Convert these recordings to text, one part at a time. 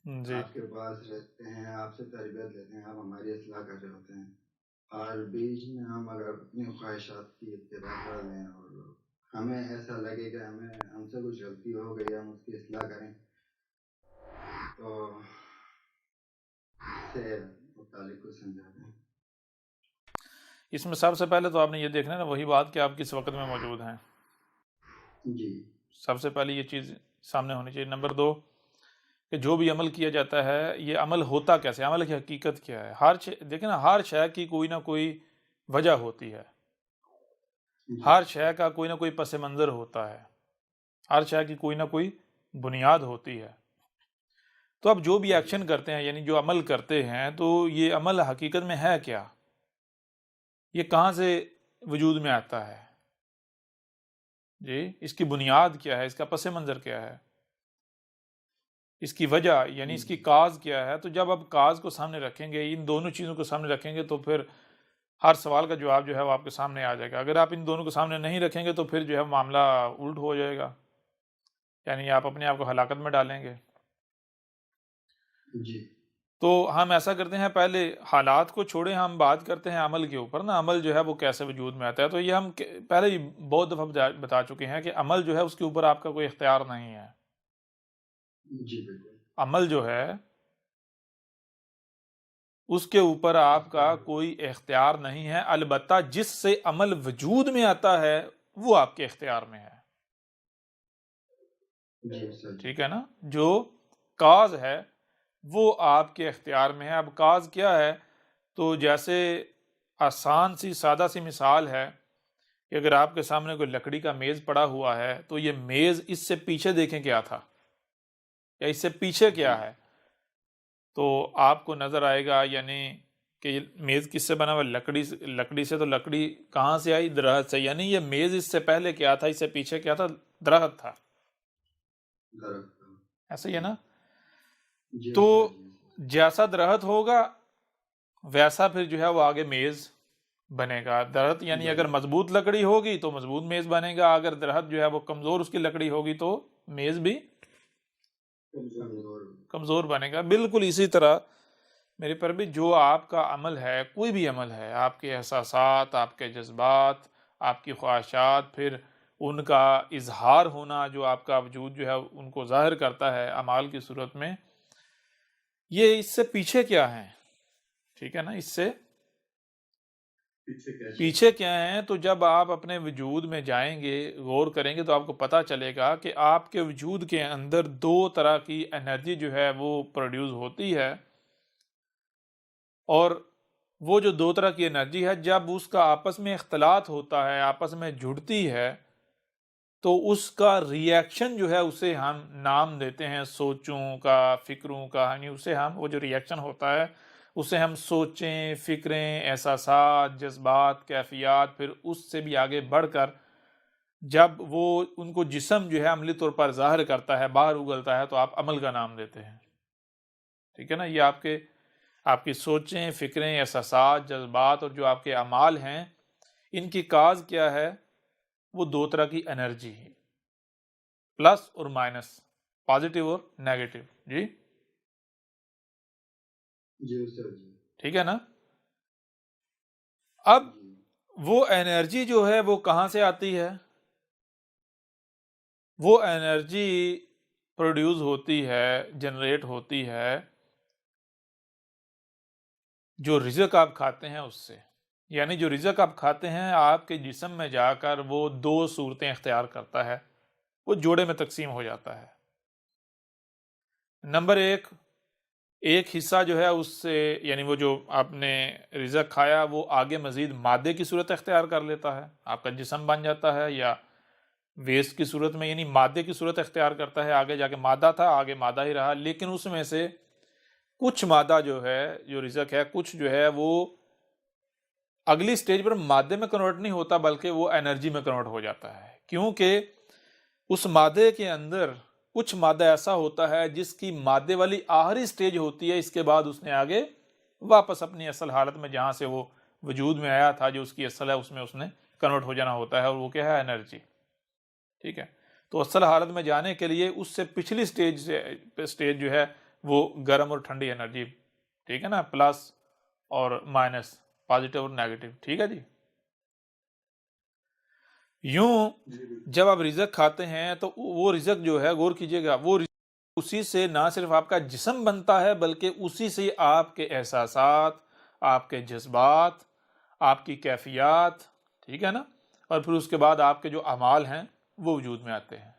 جی آپ کے پاس رہتے ہیں، آپ سے تربیت لیتے ہیں، آپ ہماری اصلاح کر رہے ہوتے ہیں، اور بیچ میں ہم اگر اپنی خواہشات کی اتباع کر لیں اور ہمیں ایسا لگے کہ ہم سے کچھ غلطی ہو گئی، ہم اس کی اصلاح کریں، تو اس سے متعلق کو سمجھا دیں۔ اس میں سب سے پہلے تو آپ نے یہ دیکھنا ہے نا وہی بات کہ آپ کس وقت میں موجود ہیں، جی سب سے پہلے یہ چیز سامنے ہونی چاہیے۔ نمبر دو کہ جو بھی عمل کیا جاتا ہے یہ عمل ہوتا کیسے، عمل کی حقیقت کیا ہے۔ دیکھیں نا، ہر شے کی کوئی نہ کوئی وجہ ہوتی ہے، جی ہر شے کا کوئی نہ کوئی پس منظر ہوتا ہے، ہر شے کی کوئی نہ کوئی بنیاد ہوتی ہے۔ تو اب جو بھی جی ایکشن کرتے ہیں، یعنی جو عمل کرتے ہیں، تو یہ عمل حقیقت میں ہے کیا، یہ کہاں سے وجود میں آتا ہے، جی اس کی بنیاد کیا ہے، اس کا پس منظر کیا ہے، اس کی وجہ یعنی اس کی جی کاز کیا ہے۔ تو جب آپ کاز کو سامنے رکھیں گے، ان دونوں چیزوں کو سامنے رکھیں گے، تو پھر ہر سوال کا جواب جو ہے وہ آپ کے سامنے آ جائے گا۔ اگر آپ ان دونوں کو سامنے نہیں رکھیں گے تو پھر جو ہے معاملہ الٹ ہو جائے گا، یعنی آپ اپنے آپ کو ہلاکت میں ڈالیں گے۔ جی تو ہم ایسا کرتے ہیں، پہلے حالات کو چھوڑیں، ہم بات کرتے ہیں عمل کے اوپر نا، عمل جو ہے وہ کیسے وجود میں آتا ہے۔ تو یہ ہم پہلے ہی بہت دفعہ بتا چکے ہیں کہ عمل جو ہے اس کے اوپر آپ کا کوئی اختیار نہیں ہے۔ جی بالکل عمل جو ہے اس کے اوپر آپ کا اختیار۔ کوئی اختیار نہیں ہے، البتہ جس سے عمل وجود میں آتا ہے وہ آپ کے اختیار میں ہے، جی سر جی ٹھیک ہے نا۔ جو کاز ہے وہ آپ کے اختیار میں ہے۔ اب کاز کیا ہے؟ تو جیسے آسان سی سادہ سی مثال ہے کہ اگر آپ کے سامنے کوئی لکڑی کا میز پڑا ہوا ہے تو یہ میز اس سے پیچھے دیکھیں کیا تھا یا اس سے پیچھے جی کیا ہے، تو آپ کو نظر آئے گا یعنی کہ یہ میز کس سے بنا ہوا، لکڑی سے۔ تو لکڑی کہاں سے آئی؟ درخت سے، یعنی یہ میز اس سے پہلے کیا تھا، اس سے پیچھے کیا تھا؟ درخت تھا، درخت۔ ایسا ہی ہے نا۔ جی تو سر جی جیسا درخت ہوگا ویسا پھر جو ہے وہ آگے میز بنے گا۔ درخت یعنی اگر بنے مضبوط لکڑی ہوگی تو مضبوط میز بنے گا، اگر درخت جو ہے وہ کمزور اس کی لکڑی ہوگی تو میز بھی کمزور۔ کمزور بنے گا۔ بالکل اسی طرح میرے پر بھی جو آپ کا عمل ہے، کوئی بھی عمل ہے، آپ کے احساسات، آپ کے جذبات، آپ کی خواہشات، پھر ان کا اظہار ہونا جو آپ کا وجود جو ہے ان کو ظاہر کرتا ہے اعمال کی صورت میں، یہ اس سے پیچھے کیا ہے، ٹھیک ہے نا، اس سے پیچھے کیسے؟ پیچھے کیا ہیں؟ تو جب آپ اپنے وجود میں جائیں گے، غور کریں گے، تو آپ کو پتہ چلے گا کہ آپ کے وجود کے اندر دو طرح کی انرجی جو ہے وہ پروڈیوس ہوتی ہے، اور وہ جو دو طرح کی انرجی ہے جب اس کا آپس میں اختلاط ہوتا ہے، آپس میں جڑتی ہے، تو اس کا ری ایکشن جو ہے اسے ہم نام دیتے ہیں سوچوں کا، فکروں کا، یعنی اسے ہم وہ جو ری ایکشن ہوتا ہے اسے ہم سوچیں، فکریں، احساسات، جذبات، کیفیات، پھر اس سے بھی آگے بڑھ کر جب وہ ان کو جسم جو ہے عملی طور پر ظاہر کرتا ہے، باہر اگلتا ہے، تو آپ عمل کا نام دیتے ہیں، ٹھیک ہے نا۔ یہ آپ کی سوچیں، فکریں، احساسات، جذبات اور جو آپ کے اعمال ہیں، ان کی کاز کیا ہے؟ وہ دو طرح کی انرجی ہے، پلس اور مائنس، پازیٹیو اور نیگیٹو، جی جی سر جی ٹھیک ہے نا۔ اب جی وہ انرجی جو ہے وہ کہاں سے آتی ہے؟ وہ انرجی پروڈیوس ہوتی ہے، جنریٹ ہوتی ہے جو رزق آپ کھاتے ہیں اس سے، یعنی جو رزق آپ کھاتے ہیں آپ کے جسم میں جا کر وہ دو صورتیں اختیار کرتا ہے، وہ جوڑے میں تقسیم ہو جاتا ہے۔ نمبر ایک حصہ جو ہے اس سے، یعنی وہ جو آپ نے رزق کھایا وہ آگے مزید مادے کی صورت اختیار کر لیتا ہے، آپ کا جسم بن جاتا ہے، یا ویسٹ کی صورت میں، یعنی مادے کی صورت اختیار کرتا ہے، آگے جا کے مادہ تھا، آگے مادہ ہی رہا، لیکن اس میں سے کچھ مادہ جو ہے، جو رزق ہے، کچھ جو ہے وہ اگلی سٹیج پر مادے میں کنورٹ نہیں ہوتا بلکہ وہ انرجی میں کنورٹ ہو جاتا ہے، کیونکہ اس مادے کے اندر کچھ مادہ ایسا ہوتا ہے جس کی مادے والی آخری سٹیج ہوتی ہے، اس کے بعد اس نے آگے واپس اپنی اصل حالت میں جہاں سے وہ وجود میں آیا تھا، جو اس کی اصل ہے، اس میں اس نے کنورٹ ہو جانا ہوتا ہے، اور وہ کیا ہے؟ انرجی، ٹھیک ہے۔ تو اصل حالت میں جانے کے لیے اس سے پچھلی سٹیج جو ہے وہ گرم اور ٹھنڈی انرجی، ٹھیک ہے نا، پلس اور مائنس، پازیٹیو اور نیگیٹو، ٹھیک ہے جی۔ یوں جب آپ رزق کھاتے ہیں تو وہ رزق جو ہے، غور کیجئے گا، وہ رزق اسی سے نہ صرف آپ کا جسم بنتا ہے بلکہ اسی سے آپ کے احساسات، آپ کے جذبات، آپ کی کیفیات، ٹھیک ہے نا، اور پھر اس کے بعد آپ کے جو اعمال ہیں وہ وجود میں آتے ہیں۔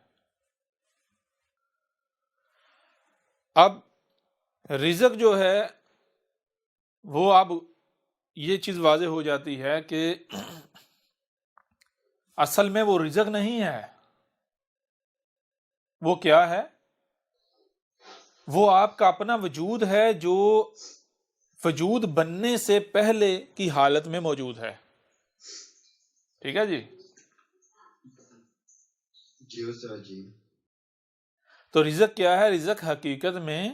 اب رزق جو ہے وہ اب یہ چیز واضح ہو جاتی ہے کہ اصل میں وہ رزق نہیں ہے، وہ کیا ہے؟ وہ آپ کا اپنا وجود ہے جو وجود بننے سے پہلے کی حالت میں موجود ہے، ٹھیک ہے جی۔ جی استاد جی۔ تو رزق کیا ہے؟ رزق حقیقت میں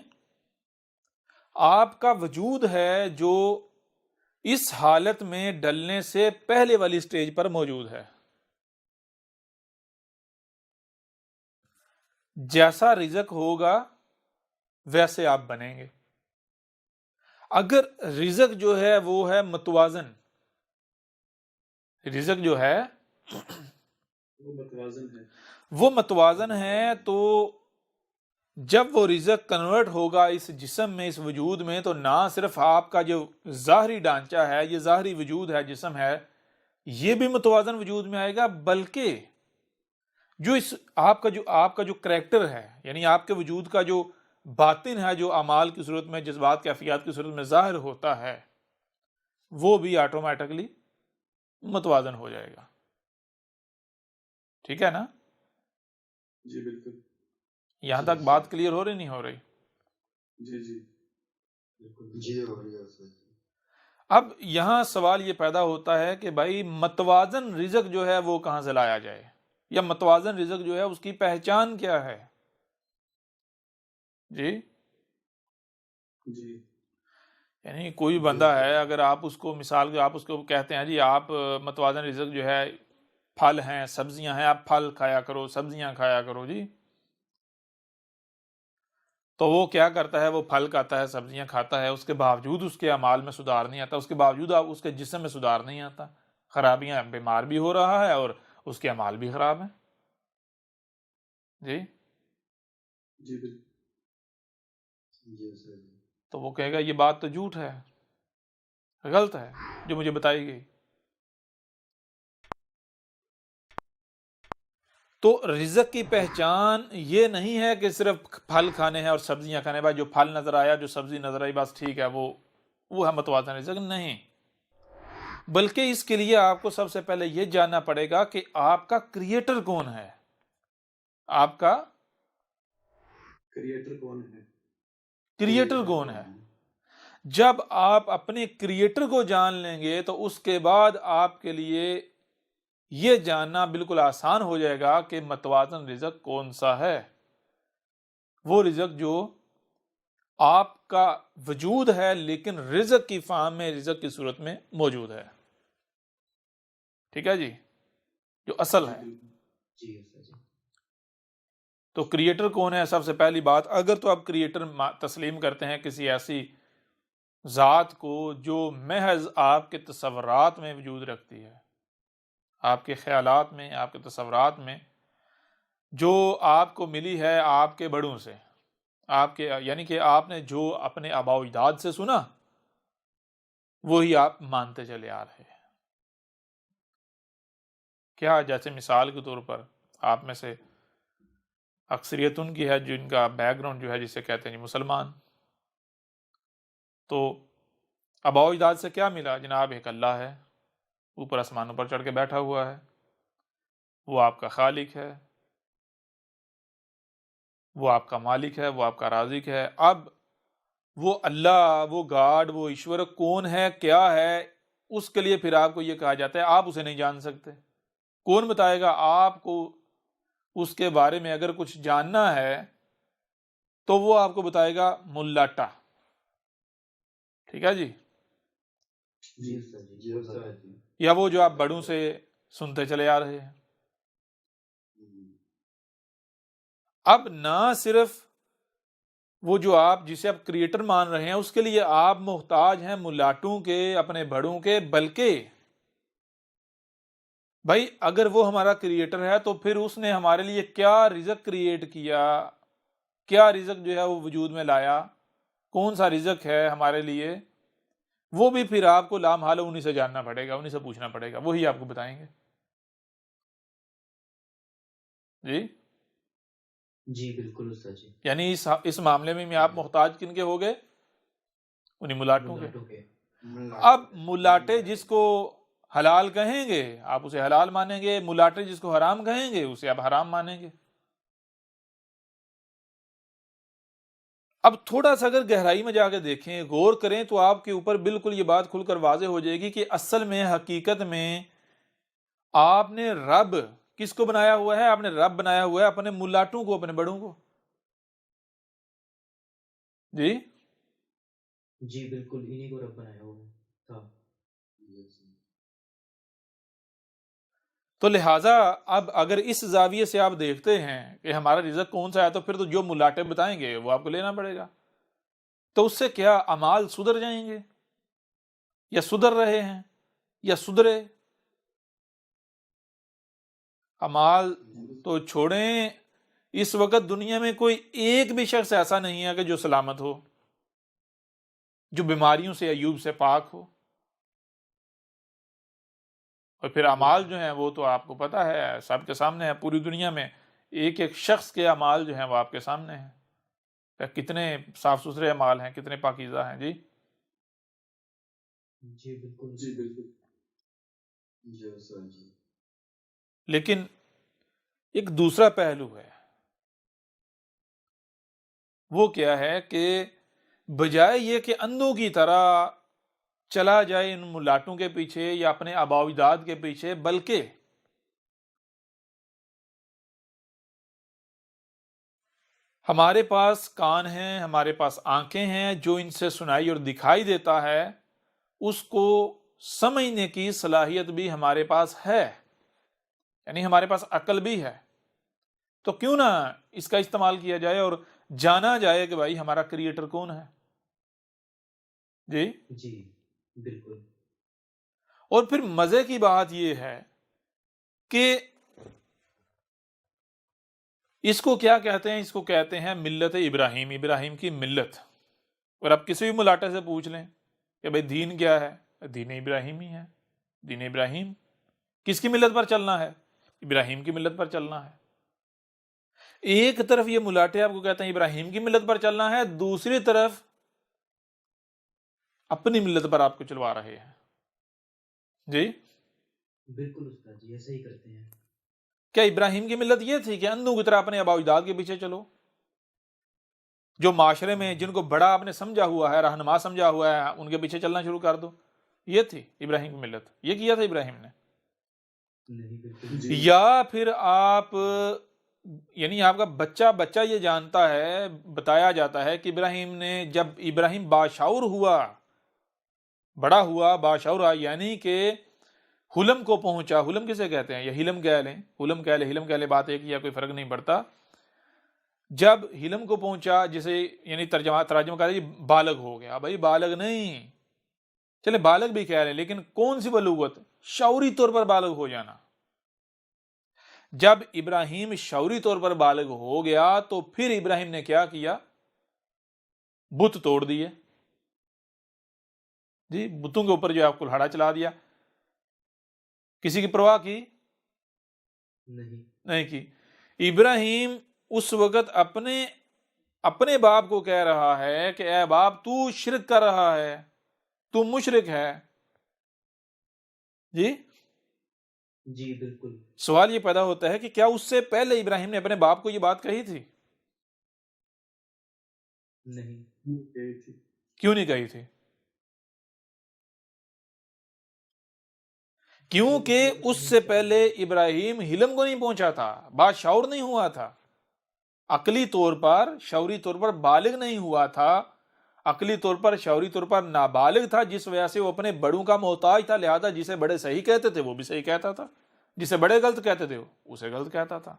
آپ کا وجود ہے جو اس حالت میں ڈلنے سے پہلے والی سٹیج پر موجود ہے۔ جیسا رزق ہوگا ویسے آپ بنیں گے۔ اگر رزق جو ہے وہ ہے متوازن، رزق جو ہے وہ متوازن ہے، تو جب وہ رزق کنورٹ ہوگا اس جسم میں، اس وجود میں، تو نہ صرف آپ کا جو ظاہری ڈھانچہ ہے، یہ ظاہری وجود ہے، جسم ہے، یہ بھی متوازن وجود میں آئے گا، بلکہ جو آپ کا جو کریکٹر ہے، یعنی آپ کے وجود کا جو باطن ہے، جو اعمال کی صورت میں، جذبات کیفیات کی صورت میں ظاہر ہوتا ہے، وہ بھی آٹومیٹکلی متوازن ہو جائے گا، ٹھیک ہے نا؟ جی بالکل۔ یہاں تک بات کلیئر ہو رہی نہیں ہو رہی؟ جی جی جی ہو رہی ہے استاد جی۔ اب یہاں سوال یہ پیدا ہوتا ہے کہ بھائی متوازن رزق جو ہے وہ کہاں سے لایا جائے، یا متوازن رزق جو ہے اس کی پہچان کیا ہے؟ جی جی یعنی کوئی بندہ ہے، اگر آپ اس کو مثال کے آپ اس کو کہتے ہیں جی آپ متوازن رزق جو ہے پھل ہیں، سبزیاں ہیں، آپ پھل کھایا کرو، سبزیاں کھایا کرو جی، تو وہ کیا کرتا ہے؟ وہ پھل کھاتا ہے، سبزیاں کھاتا ہے، اس کے باوجود اس کے اعمال میں سدھار نہیں آتا، اس کے باوجود اس کے جسم میں سدھار نہیں آتا، خرابیاں، بیمار بھی ہو رہا ہے اور اس کے اعمال بھی خراب ہیں، جی۔ جی بالکل۔ جی استاد جی۔ تو وہ کہے گا یہ بات تو جھوٹ ہے، غلط ہے جو مجھے بتائی گئی۔ تو رزق کی پہچان یہ نہیں ہے کہ صرف پھل کھانے ہیں اور سبزیاں کھانے، بھائی جو پھل نظر آیا، جو سبزی نظر آئی، بس ٹھیک ہے، وہ ہے متوازن رزق، نہیں، بلکہ اس کے لیے آپ کو سب سے پہلے یہ جاننا پڑے گا کہ آپ کا کریٹر کون ہے، آپ کا کریٹر کون ہے؟ کریٹر کون ہے۔ جب آپ اپنے کریٹر کو جان لیں گے تو اس کے بعد آپ کے لیے یہ جاننا بالکل آسان ہو جائے گا کہ متوازن رزق کون سا ہے، وہ رزق جو آپ کا وجود ہے لیکن رزق کی فارم میں، رزق کی صورت میں موجود ہے، ٹھیک ہے جی، جو اصل ہے۔ جی استاد جی۔ تو کریٹر کون ہے؟ سب سے پہلی بات، اگر تو آپ کریٹر تسلیم کرتے ہیں کسی ایسی ذات کو جو محض آپ کے تصورات میں وجود رکھتی ہے، آپ کے خیالات میں، آپ کے تصورات میں، جو آپ کو ملی ہے آپ کے بڑوں سے، آپ کے یعنی کہ آپ نے جو اپنے آباء و اجداد سے سنا وہی آپ مانتے چلے آ رہے ہیں۔ کیا جیسے مثال کے طور پر آپ میں سے اکثریت ان کی ہے جن کا بیک گراؤنڈ جو ہے جسے کہتے ہیں مسلمان، تو آباء و اجداد سے کیا ملا؟ جناب ایک اللہ ہے، اوپر آسمانوں پر چڑھ کے بیٹھا ہوا ہے، وہ آپ کا خالق ہے، وہ آپ کا مالک ہے، وہ آپ کا رازق ہے۔ اب وہ اللہ، وہ گاڈ، وہ ایشور کون ہے، کیا ہے، اس کے لیے پھر آپ کو یہ کہا جاتا ہے آپ اسے نہیں جان سکتے۔ کون بتائے گا آپ کو؟ اس کے بارے میں اگر کچھ جاننا ہے تو وہ آپ کو بتائے گا ملاٹا، ٹھیک ہے جی، جی استاد جی۔ جی استاد جی۔ یا وہ جو آپ بڑوں سے سنتے چلے آ رہے ہیں۔ اب نہ صرف وہ جو آپ جسے آپ کریٹر مان رہے ہیں اس کے لیے آپ محتاج ہیں ملاٹوں کے، اپنے بڑوں کے، بلکہ بھائی اگر وہ ہمارا کریٹر ہے تو پھر اس نے ہمارے لیے کیا رزق کریٹ کیا، کیا رزق جو ہے وہ وجود میں لایا، کون سا رزق ہے ہمارے لیے، وہ بھی پھر آپ کو لامحال انہی سے جاننا پڑے گا، انہی سے پوچھنا پڑے گا، وہی آپ کو بتائیں گے۔ جی جی بالکل استاد جی، یعنی اس معاملے میں آپ محتاج کن کے ہو گئے؟ انہی ملاٹوں کے۔ ملاٹوں کے۔ اب ملاٹے جس کو حلال کہیں گے آپ اسے حلال مانیں گے، ملاٹے جس کو حرام کہیں گے اسے آپ حرام مانیں گے۔ اب تھوڑا سا اگر گہرائی میں جا کے دیکھیں، غور کریں تو آپ کے اوپر بالکل یہ بات کھل کر واضح ہو جائے گی کہ اصل میں حقیقت میں آپ نے رب کس کو بنایا ہوا ہے؟ آپ نے رب بنایا ہوا ہے اپنے ملاٹوں کو، اپنے بڑوں کو۔ جی جی بالکل انہی کو رب بنایا ہوا تھا۔ تو لہٰذا اب اگر اس زاویے سے آپ دیکھتے ہیں کہ ہمارا رزق کون سا ہے، تو پھر تو جو ملاٹے بتائیں گے وہ آپ کو لینا پڑے گا۔ تو اس سے کیا اعمال سدھر جائیں گے، یا سدھر رہے ہیں، یا سدھرے؟ اعمال تو چھوڑیں، اس وقت دنیا میں کوئی ایک بھی شخص ایسا نہیں ہے کہ جو سلامت ہو، جو بیماریوں سے ایوب سے پاک ہو۔ اور پھر اعمال جو ہیں وہ تو آپ کو پتہ ہے، سب کے سامنے ہے، پوری دنیا میں ایک ایک شخص کے اعمال جو ہیں وہ آپ کے سامنے ہیں، کتنے صاف ستھرے اعمال ہیں، کتنے پاکیزہ ہیں۔ جی جی بالکل۔ جی بالکل۔ جی استاد جی۔ لیکن ایک دوسرا پہلو ہے، وہ کیا ہے کہ بجائے یہ کہ اندھوں کی طرح چلا جائے ان ملاٹوں کے پیچھے یا اپنے آباء و اجداد کے پیچھے، بلکہ ہمارے پاس کان ہیں، ہمارے پاس آنکھیں ہیں، جو ان سے سنائی اور دکھائی دیتا ہے اس کو سمجھنے کی صلاحیت بھی ہمارے پاس ہے، یعنی ہمارے پاس عقل بھی ہے۔ تو کیوں نہ اس کا استعمال کیا جائے اور جانا جائے کہ بھائی ہمارا کریٹر کون ہے۔ جی جی بالکل۔ اور پھر مزے کی بات یہ ہے کہ اس کو کیا کہتے ہیں؟ اس کو کہتے ہیں ملت ابراہیم، ابراہیم کی ملت۔ اور اب کسی بھی ملاٹے سے پوچھ لیں کہ بھائی دین کیا ہے، دین ابراہیم ہی ہے۔ دین ابراہیم کس کی ملت پر چلنا ہے؟ ابراہیم کی ملت پر چلنا ہے۔ ایک طرف یہ ملاٹے آپ کو کہتے ہیں ابراہیم کی ملت پر چلنا ہے، دوسری طرف اپنی ملت پر آپ کو چلوا رہے ہیں۔ جی بالکل استاد جی ایسا ہی کرتے ہیں۔ کیا ابراہیم کی ملت یہ تھی کہ اندھوں کی طرح اپنے آباء و اجداد کے پیچھے چلو؟ جو معاشرے میں جن کو بڑا آپ نے سمجھا ہوا ہے، رہنما سمجھا ہوا ہے، ان کے پیچھے چلنا شروع کر دو؟ یہ تھی ابراہیم کی ملت، یہ کیا تھا ابراہیم نے؟ نہیں بالکل۔ جی یا پھر آپ یعنی آپ کا بچہ یہ جانتا ہے، بتایا جاتا ہے کہ ابراہیم نے جب ابراہیم باشعور ہوا، بڑا ہوا، باشعور ہوا، یعنی کہ حلم کو پہنچا۔ حلم کسے کہتے ہیں؟ یا حلم کہہ لیں، حلم کہہ لیں، حلم کہہ لیں، بات ایک یا کوئی فرق نہیں پڑتا۔ جب حلم کو پہنچا، جسے یعنی ترجمہ کہہ لیں بالغ ہو گیا۔ بھائی بالغ نہیں، چلے بالغ بھی کہہ لیں، لیکن کون سی بلوغت؟ شعوری طور پر بالغ ہو جانا۔ جب ابراہیم شعوری طور پر بالغ ہو گیا تو پھر ابراہیم نے کیا کیا؟ بت توڑ دیے۔ جی بتوں کے اوپر جو آپ کلہاڑا چلا دیا۔ کسی کی پرواہ کی؟ نہیں کی۔ ابراہیم اس وقت اپنے باپ کو کہہ رہا ہے کہ اے باپ تو شرک کر رہا ہے، تو مشرک ہے۔ جی جی بالکل۔ سوال یہ پیدا ہوتا ہے کہ کیا اس سے پہلے ابراہیم نے اپنے باپ کو یہ بات کہی تھی؟ نہیں۔ یہی تھی۔ کیوں نہیں کہی تھی؟ کیونکہ اس سے پہلے ابراہیم حلم کو نہیں پہنچا تھا، باشعور نہیں ہوا تھا، عقلی طور پر شعوری طور پر بالغ نہیں ہوا تھا، عقلی طور پر شعوری طور پر نابالغ تھا، جس وجہ سے وہ اپنے بڑوں کا محتاج تھا۔ لہذا جسے بڑے صحیح کہتے تھے وہ بھی صحیح کہتا تھا، جسے بڑے غلط کہتے تھے اسے غلط کہتا تھا۔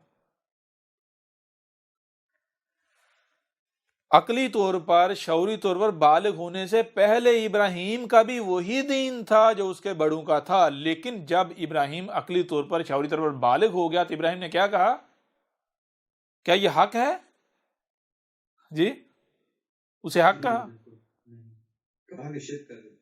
عقلی طور پر، شعوری طور پر بالغ ہونے سے پہلے ابراہیم کا بھی وہی دین تھا جو اس کے بڑوں کا تھا، لیکن جب ابراہیم عقلی طور پر، شعوری طور پر بالغ ہو گیا تو ابراہیم نے کیا کہا؟ کیا یہ حق ہے؟ جی، اسے حق نہیں کہا؟ بالکل نہیں۔ کہاں نشچت کر دیں؟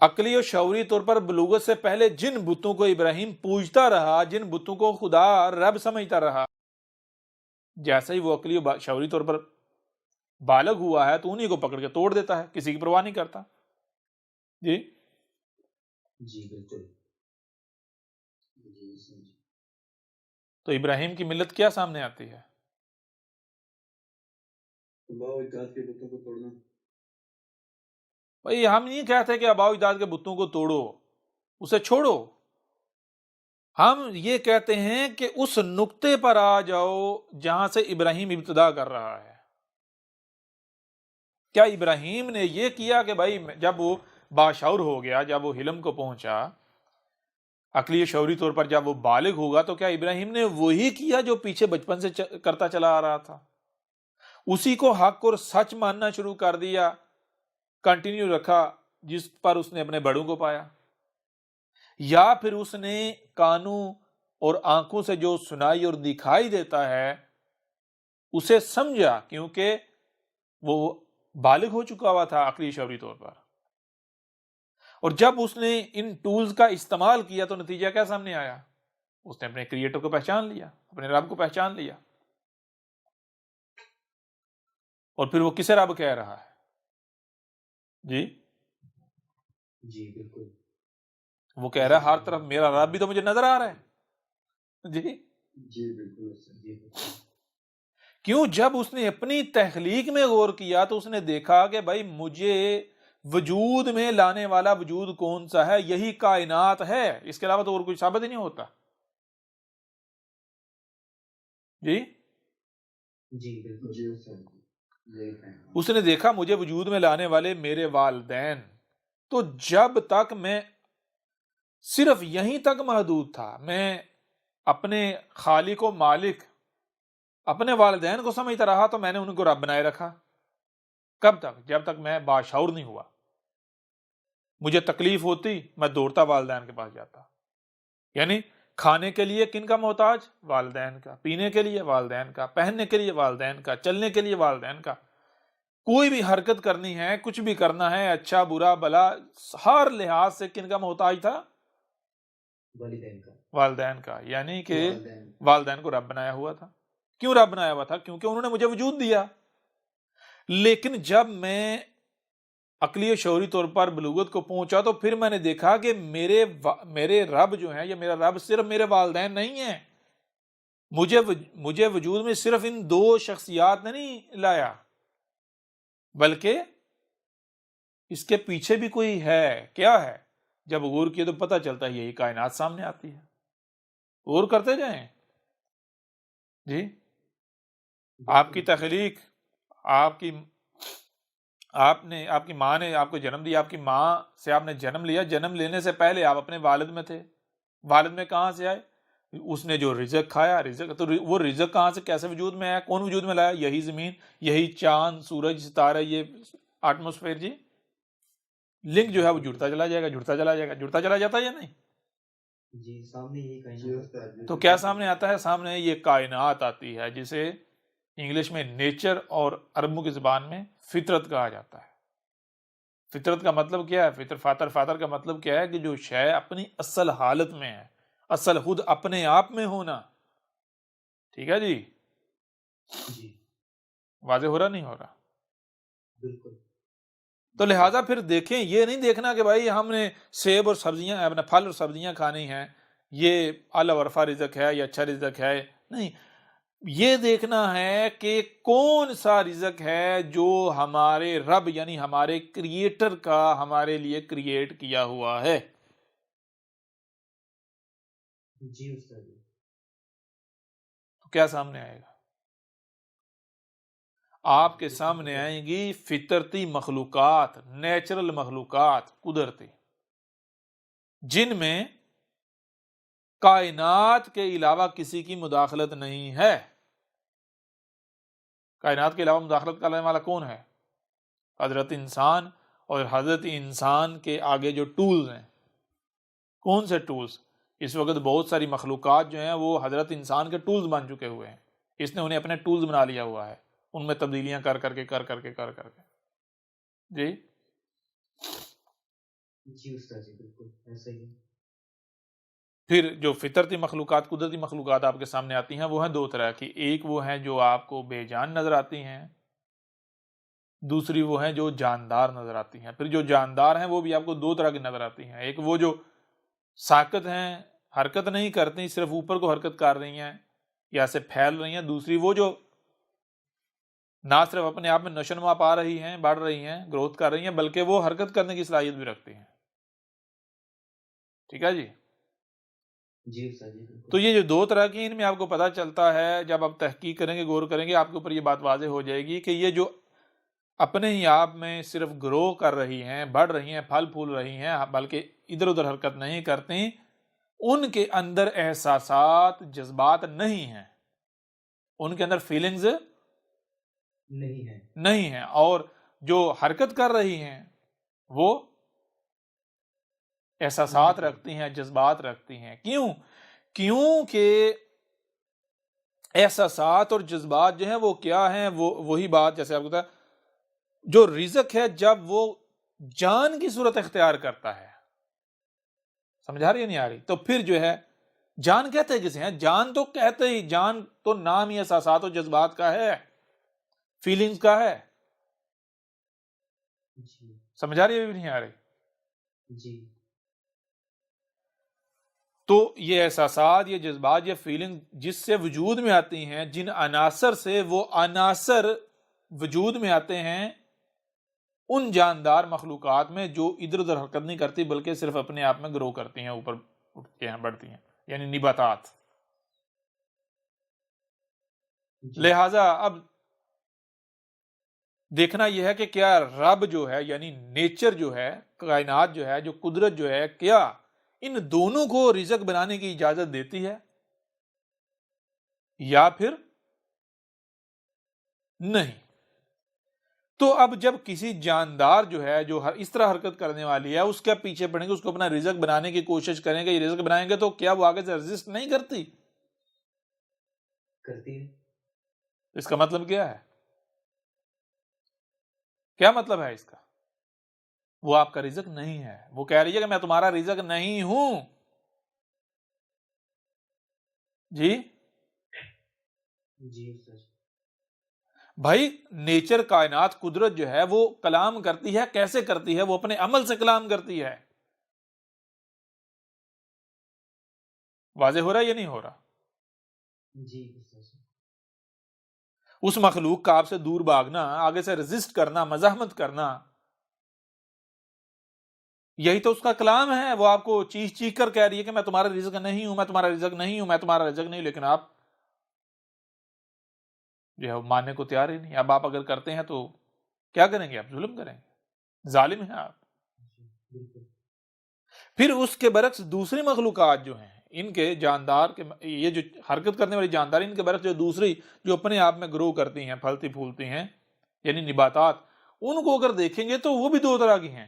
عقلی اور شعوری طور پر بلوغت سے پہلے جن بتوں کو ابراہیم پوجتا رہا، جن بتوں کو خدا رب سمجھتا رہا، جیسے ہی وہ عقلی اور شعوری طور پر بالغ ہوا ہے تو انہی کو پکڑ کے توڑ دیتا ہے، کسی کی پرواہ نہیں کرتا۔ جی، جی بالکل۔ جی سمجھ تو ابراہیم کی ملت کیا سامنے آتی ہے؟ آباء و اجداد کے بتوں کو توڑنا۔ بھئی ہم نہیں کہتے کہ آباء و اجداد کے بتوں کو توڑو، اسے چھوڑو، ہم یہ کہتے ہیں کہ اس نقطے پر آ جاؤ جہاں سے ابراہیم ابتدا کر رہا ہے۔ کیا ابراہیم نے یہ کیا کہ بھائی جب وہ باشعور ہو گیا، جب وہ حلم کو پہنچا، عقلی شعوری طور پر جب وہ بالغ ہوگا، تو کیا ابراہیم نے وہی کیا جو پیچھے بچپن سے کرتا چلا آ رہا تھا؟ اسی کو حق اور سچ ماننا شروع کر دیا، کنٹینیو رکھا، جس پر اس نے اپنے بڑوں کو پایا؟ یا پھر اس نے کانوں اور آنکھوں سے جو سنائی اور دکھائی دیتا ہے اسے سمجھا، کیونکہ وہ بالغ ہو چکا ہوا تھا عقلی شعوری طور پر، اور جب اس نے ان ٹولز کا استعمال کیا تو نتیجہ کیا سامنے آیا؟ اس نے اپنے کریٹر کو پہچان لیا، اپنے رب کو پہچان لیا، اور پھر وہ کسے رب کہہ رہا ہے؟ جی، جی بالکل۔ وہ کہہ رہا ہے ہر طرف میرا رب بھی تو مجھے نظر آ رہا ہے۔ جی، جی بالکل صحیح۔ جی بالکل۔ کیوں؟ جب اس نے اپنی تخلیق میں غور کیا تو اس نے دیکھا کہ بھائی مجھے وجود میں لانے والا وجود کون سا ہے؟ یہی کائنات ہے، اس کے علاوہ تو اور کچھ ثابت ہی نہیں ہوتا۔ جی، جی بالکل۔ جی سر دیکھ رہے ہیں۔ اس نے دیکھا مجھے وجود میں لانے والے میرے والدین، تو جب تک میں صرف یہیں تک محدود تھا، میں اپنے خالق و مالک، اپنے والدین کو سمجھتا رہا، تو میں نے ان کو رب بنائے رکھا۔ کب تک؟ جب تک میں باشعور نہیں ہوا۔ مجھے تکلیف ہوتی میں دوڑتا والدین کے پاس جاتا، یعنی کھانے کے لیے کن کا محتاج؟ والدین کا، پینے کے لیے والدین کا، پہننے کے لیے والدین کا، چلنے کے لیے والدین کا، کوئی بھی حرکت کرنی ہے، کچھ بھی کرنا ہے، اچھا برا بلا، ہر لحاظ سے کن کا محتاج تھا؟ والدین کا۔ والدین کا، یعنی کہ والدین والدین کو رب بنایا ہوا تھا۔ کیوں رب بنایا ہوا تھا؟ کیونکہ انہوں نے مجھے وجود دیا۔ لیکن جب میں عقلی و شعوری طور پر بلوغت کو پہنچا تو پھر میں نے دیکھا کہ میرے رب جو ہیں، یا میرا رب صرف میرے والدین نہیں ہیں، مجھے وجود میں صرف ان دو شخصیات نے نہیں لایا، بلکہ اس کے پیچھے بھی کوئی ہے۔ کیا ہے؟ جب غور کیے تو پتہ چلتا ہے یہی کائنات سامنے آتی ہے۔ غور کرتے جائیں۔ جی، آپ کی تخلیق، آپ کی ماں نے آپ کو جنم دیا، آپ کی ماں سے آپ نے جنم لیا، جنم لینے سے پہلے آپ اپنے والد میں تھے۔ والد میں کہاں سے آئے؟ اس نے جو رزق کھایا، تو وہ رزق کہاں سے، کیسے وجود میں آیا؟ کون وجود میں لایا؟ یہی زمین، یہی چاند، سورج، ستارہ، یہ ایٹماسفیئر۔ جی، لنک جو ہے وہ جڑتا چلا جائے گا، جڑتا چلا جائے گا، جڑتا چلا جاتا ہے یا نہیں؟ جی سامنے یہی جی کائنات ہے۔ استاد جی تو کیا سامنے آتا ہے؟ سامنے یہ کائنات آتی ہے، جسے انگلش میں نیچر اور عربوں کی زبان میں فطرت کہا جاتا ہے۔ فطرت کا مطلب کیا ہے؟ فاتر کا مطلب کیا ہے؟ کہ جو شے اپنی اصل حالت میں ہے، اصل خود اپنے آپ میں ہونا۔ ٹھیک ہے جی، جی واضح ہو رہا نہیں ہو رہا؟ بالکل۔ تو لہٰذا پھر دیکھیں، یہ نہیں دیکھنا کہ بھائی ہم نے سیب اور سبزیاں، اپنے پھل اور سبزیاں کھانی ہیں، یہ اعلی ورفا رزق ہے یا اچھا رزق ہے، نہیں، یہ دیکھنا ہے کہ کون سا رزق ہے جو ہمارے رب یعنی ہمارے کریٹر کا ہمارے لیے کریٹ کیا ہوا ہے۔ جی استاد جی۔ تو کیا سامنے آئے گا؟ آپ کے سامنے آئیں گی فطرتی مخلوقات، نیچرل مخلوقات، قدرتی، جن میں کائنات کے علاوہ کسی کی مداخلت نہیں ہے۔ کائنات کے علاوہ مداخلت کرنے والا کون ہے؟ حضرت انسان، اور حضرت انسان کے آگے جو ٹولز ہیں، کون سے ٹولز؟ اس وقت بہت ساری مخلوقات جو ہیں وہ حضرت انسان کے ٹولز بن چکے ہوئے ہیں، اس نے انہیں اپنے ٹولز بنا لیا ہوا ہے، ان میں تبدیلیاں کر کر کے جی جی استاد جی بالکل ایسا ہی ہے۔ پھر جو فطرتی مخلوقات، قدرتی مخلوقات آپ کے سامنے آتی ہیں وہ ہیں دو طرح کی، ایک وہ ہیں جو آپ کو بے جان نظر آتی ہیں، دوسری وہ ہیں جو جاندار نظر آتی ہیں۔ پھر جو جاندار ہیں وہ بھی آپ کو دو طرح کی نظر آتی ہیں، ایک وہ جو ساکت ہیں، حرکت نہیں کرتی، صرف اوپر کو حرکت کر رہی ہیں یا سے پھیل رہی ہیں، دوسری وہ جو نہ صرف اپنے آپ میں نشوونما پا رہی ہیں، بڑھ رہی ہیں، گروتھ کر رہی ہیں، بلکہ وہ حرکت کرنے کی صلاحیت بھی رکھتی ہیں۔ ٹھیک ہے جی؟ جی استاد جی بالکل۔ تو یہ جو دو طرح کی، ان میں آپ کو پتہ چلتا ہے، جب آپ تحقیق کریں گے، غور کریں گے، آپ کے اوپر یہ بات واضح ہو جائے گی کہ یہ جو اپنے ہی آپ میں صرف گرو کر رہی ہیں، بڑھ رہی ہیں، پھل پھول رہی ہیں، بلکہ ادھر ادھر حرکت نہیں کرتی، ان کے اندر احساسات، جذبات نہیں ہیں، ان کے اندر فیلنگز نہیں ہیں، اور جو حرکت کر رہی ہیں وہ احساسات رکھتی ہیں، جذبات رکھتی ہیں۔ کیونکہ احساسات اور جذبات جو ہیں وہ کیا ہیں؟ وہی بات جیسے آپ کو بتا، جو رزق ہے جب وہ جان کی صورت اختیار کرتا ہے، سمجھا رہی ہے نہیں آ رہی؟ تو پھر جو ہے جان کہتے ہیں کسے ہیں؟ جان تو کہتے ہی، جان تو نام ہی احساسات اور جذبات کا ہے، فیلنگز کا ہے۔ جی سمجھا رہی ہے بھی نہیں آ رہی؟ جی تو یہ احساسات، یہ جذبات، یہ فیلنگ جس سے وجود میں آتی ہیں، جن عناصر سے وہ عناصر وجود میں آتے ہیں، ان جاندار مخلوقات میں جو ادھر ادھر حرکت نہیں کرتی بلکہ صرف اپنے آپ میں گرو کرتی ہیں، اوپر اٹھتی ہیں، بڑھتی ہیں، یعنی نباتات۔ جی لہذا اب دیکھنا یہ ہے کہ کیا رب جو ہے، یعنی نیچر جو ہے، کائنات جو ہے، جو قدرت جو ہے، کیا ان دونوں کو رزق بنانے کی اجازت دیتی ہے یا پھر نہیں؟ تو اب جب کسی جاندار جو ہے، جو اس طرح حرکت کرنے والی ہے، اس کے پیچھے پڑیں گے، اس کو اپنا رزق بنانے کی کوشش کریں گے، یہ رزق بنائیں گے، تو کیا وہ آگے سے رزسٹ نہیں کرتی؟ کرتی ہے۔ اس کا مطلب کیا ہے؟ کیا مطلب ہے اس کا؟ وہ آپ کا رزق نہیں ہے، وہ کہہ رہی ہے کہ میں تمہارا رزق نہیں ہوں۔ جی جی استاد جی۔ بھائی، نیچر، کائنات، قدرت جو ہے وہ کلام کرتی ہے، کیسے کرتی ہے؟ وہ اپنے عمل سے کلام کرتی ہے۔ واضح ہو رہا ہے یا نہیں ہو رہا؟ جی استاد جی۔ اس مخلوق کا آپ سے دور بھاگنا، آگے سے ریزسٹ کرنا، مزاحمت کرنا، یہی تو اس کا کلام ہے۔ وہ آپ کو چیخ چیخ کر کہہ رہی ہے کہ میں تمہارا رزق نہیں ہوں، میں تمہارا رزق نہیں ہوں، میں تمہارا رزق نہیں، لیکن آپ جو ہے ماننے کو تیار ہی نہیں۔ اب آپ اگر کرتے ہیں تو کیا کریں گے؟ آپ ظلم کریں گے، ظالم ہیں آپ۔ جی بالکل۔ پھر اس کے برعکس دوسری مخلوقات جو ہیں، ان کے جاندار کے، یہ جو حرکت کرنے والی جاندار، ان کے برعکس جو دوسری جو اپنے آپ میں گرو کرتی ہیں، پھلتی پھولتی ہیں، یعنی نباتات، ان کو اگر دیکھیں گے تو وہ بھی دو طرح کی ہیں۔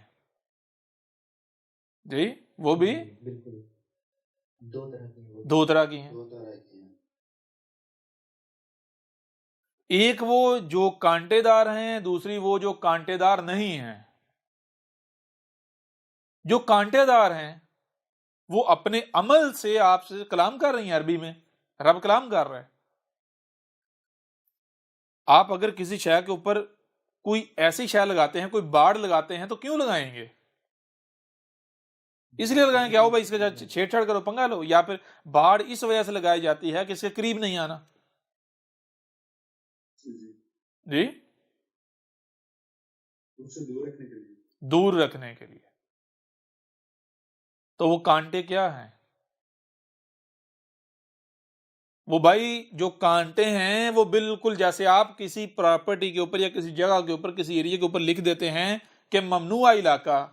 جی وہ بھی جی بالکل، دو طرح کی ہیں وہ۔ دو طرح کی ہیں۔ دو طرح کی ہیں۔ ایک وہ جو کانٹے دار ہیں، دوسری وہ جو کانٹے دار نہیں ہیں۔ جو کانٹے دار ہیں وہ اپنے عمل سے آپ سے کلام کر رہی ہیں، عربی میں رب کلام کر رہا ہے۔ آپ اگر کسی شے کے اوپر کوئی ایسی شے لگاتے ہیں، کوئی باڑ لگاتے ہیں، تو کیوں لگائیں گے؟ اس لیے لگائیں کہ آؤ بھائی اس کے ساتھ چھیڑ چھاڑ کرو، پنگا لو، یا پھر باڑ اس وجہ سے لگائی جاتی ہے کہ اس کے قریب نہیں آنا۔ جی اس سے دور رکھنے کے لیے۔ دور رکھنے کے لیے۔ تو وہ کانٹے کیا ہیں؟ وہ بھائی جو کانٹے ہیں وہ بالکل جیسے آپ کسی پراپرٹی کے اوپر یا کسی جگہ کے اوپر، کسی ایریا کے اوپر لکھ دیتے ہیں کہ ممنوعہ علاقہ،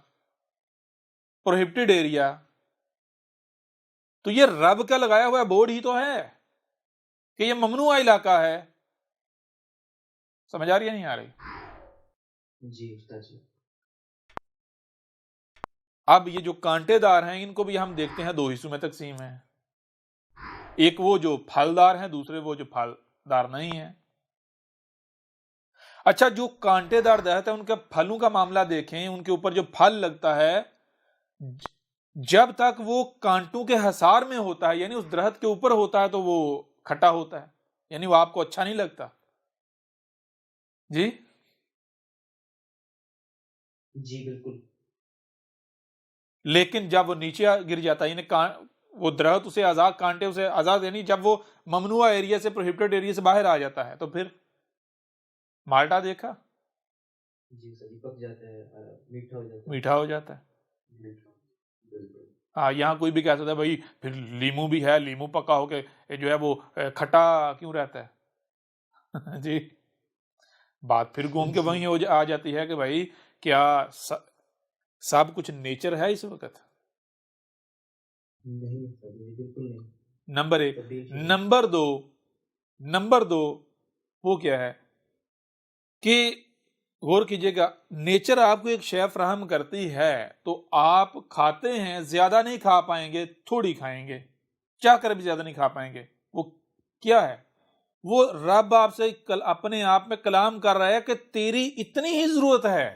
پروہیبٹڈ ایریا، تو یہ رب کا لگایا ہوا بورڈ ہی تو ہے کہ یہ ممنوعہ علاقہ ہے۔ سمجھ آ رہی ہے نہیں آ رہی؟ جی استاد جی. اب یہ جو کانٹے دار ہیں ان کو بھی ہم دیکھتے ہیں 2 حصوں میں تقسیم ہیں. ایک وہ جو پھلدار ہیں، دوسرے وہ جو پھلدار نہیں ہیں. اچھا، جو کانٹے دار درخت ہے ان کے پھلوں کا معاملہ دیکھیں، ان کے اوپر جو پھل لگتا ہے جب تک وہ کانٹوں کے حصار میں ہوتا ہے، یعنی اس درخت کے اوپر ہوتا ہے، تو وہ کھٹا ہوتا ہے، یعنی وہ آپ کو اچھا نہیں لگتا. جی جی بالکل. لیکن جب وہ نیچے گر جاتا ہے، یعنی وہ درخت اسے آزاد، کانٹے اسے آزاد، یعنی جب وہ ممنوع ایریا سے، پروہیبٹڈ ایریا سے باہر آ جاتا ہے، تو پھر مالٹا دیکھا جی سر، پک جاتا ہے، میٹھا ہو جاتا ہے. میٹھا ہو جاتا ہے. بالکل. ہاں، یہاں کوئی بھی کہہ سکتا ہے بھائی پھر لیمو بھی ہے، لیمو پکا ہو کے جو ہے وہ کھٹا کیوں رہتا ہے؟ جی بات پھر گھوم کے وہیں آ جاتی ہے کہ بھائی کیا سب کچھ نیچر ہے اس وقت؟ نہیں استاد جی، بالکل نہیں. نمبر 1. تبدیل شدہ. نمبر دو وہ کیا ہے کہ غور کیجئے گا، نیچر آپ کو ایک شے فراہم کرتی ہے تو آپ کھاتے ہیں، زیادہ نہیں کھا پائیں گے، تھوڑی کھائیں گے، چاہ کر بھی زیادہ نہیں کھا پائیں گے. وہ کیا ہے؟ وہ رب آپ سے اپنے آپ میں کلام کر رہا ہے کہ تیری اتنی ہی ضرورت ہے.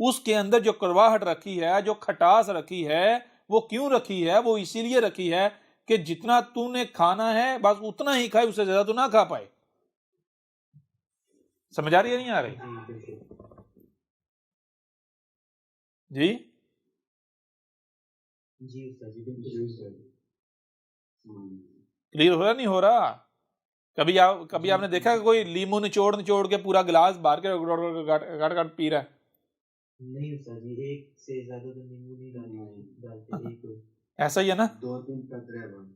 اس کے اندر جو کڑواہٹ رکھی ہے، جو کھٹاس رکھی ہے، وہ کیوں رکھی ہے؟ وہ اسی لیے رکھی ہے کہ جتنا تو نے کھانا ہے بس اتنا ہی کھائے، اس سے زیادہ تو نہ کھا پائے. سمجھ آ رہی ہے نہیں آ رہی؟ جی بالکل. جی جی استاد جی بالکل. جی سر. کلیئر ہو رہا نہیں ہو رہا؟ کبھی آپ نے دیکھا کہ کوئی لیمو نچوڑ کے پورا گلاس بھر کے گٹ پی رہا ہے؟ نہیں استاد جی، ایک سے زیادہ تو نیمبو نہیں ڈالتے، ایک دو. ایسا ہی ہے نا؟ 2-3 قطرے بس.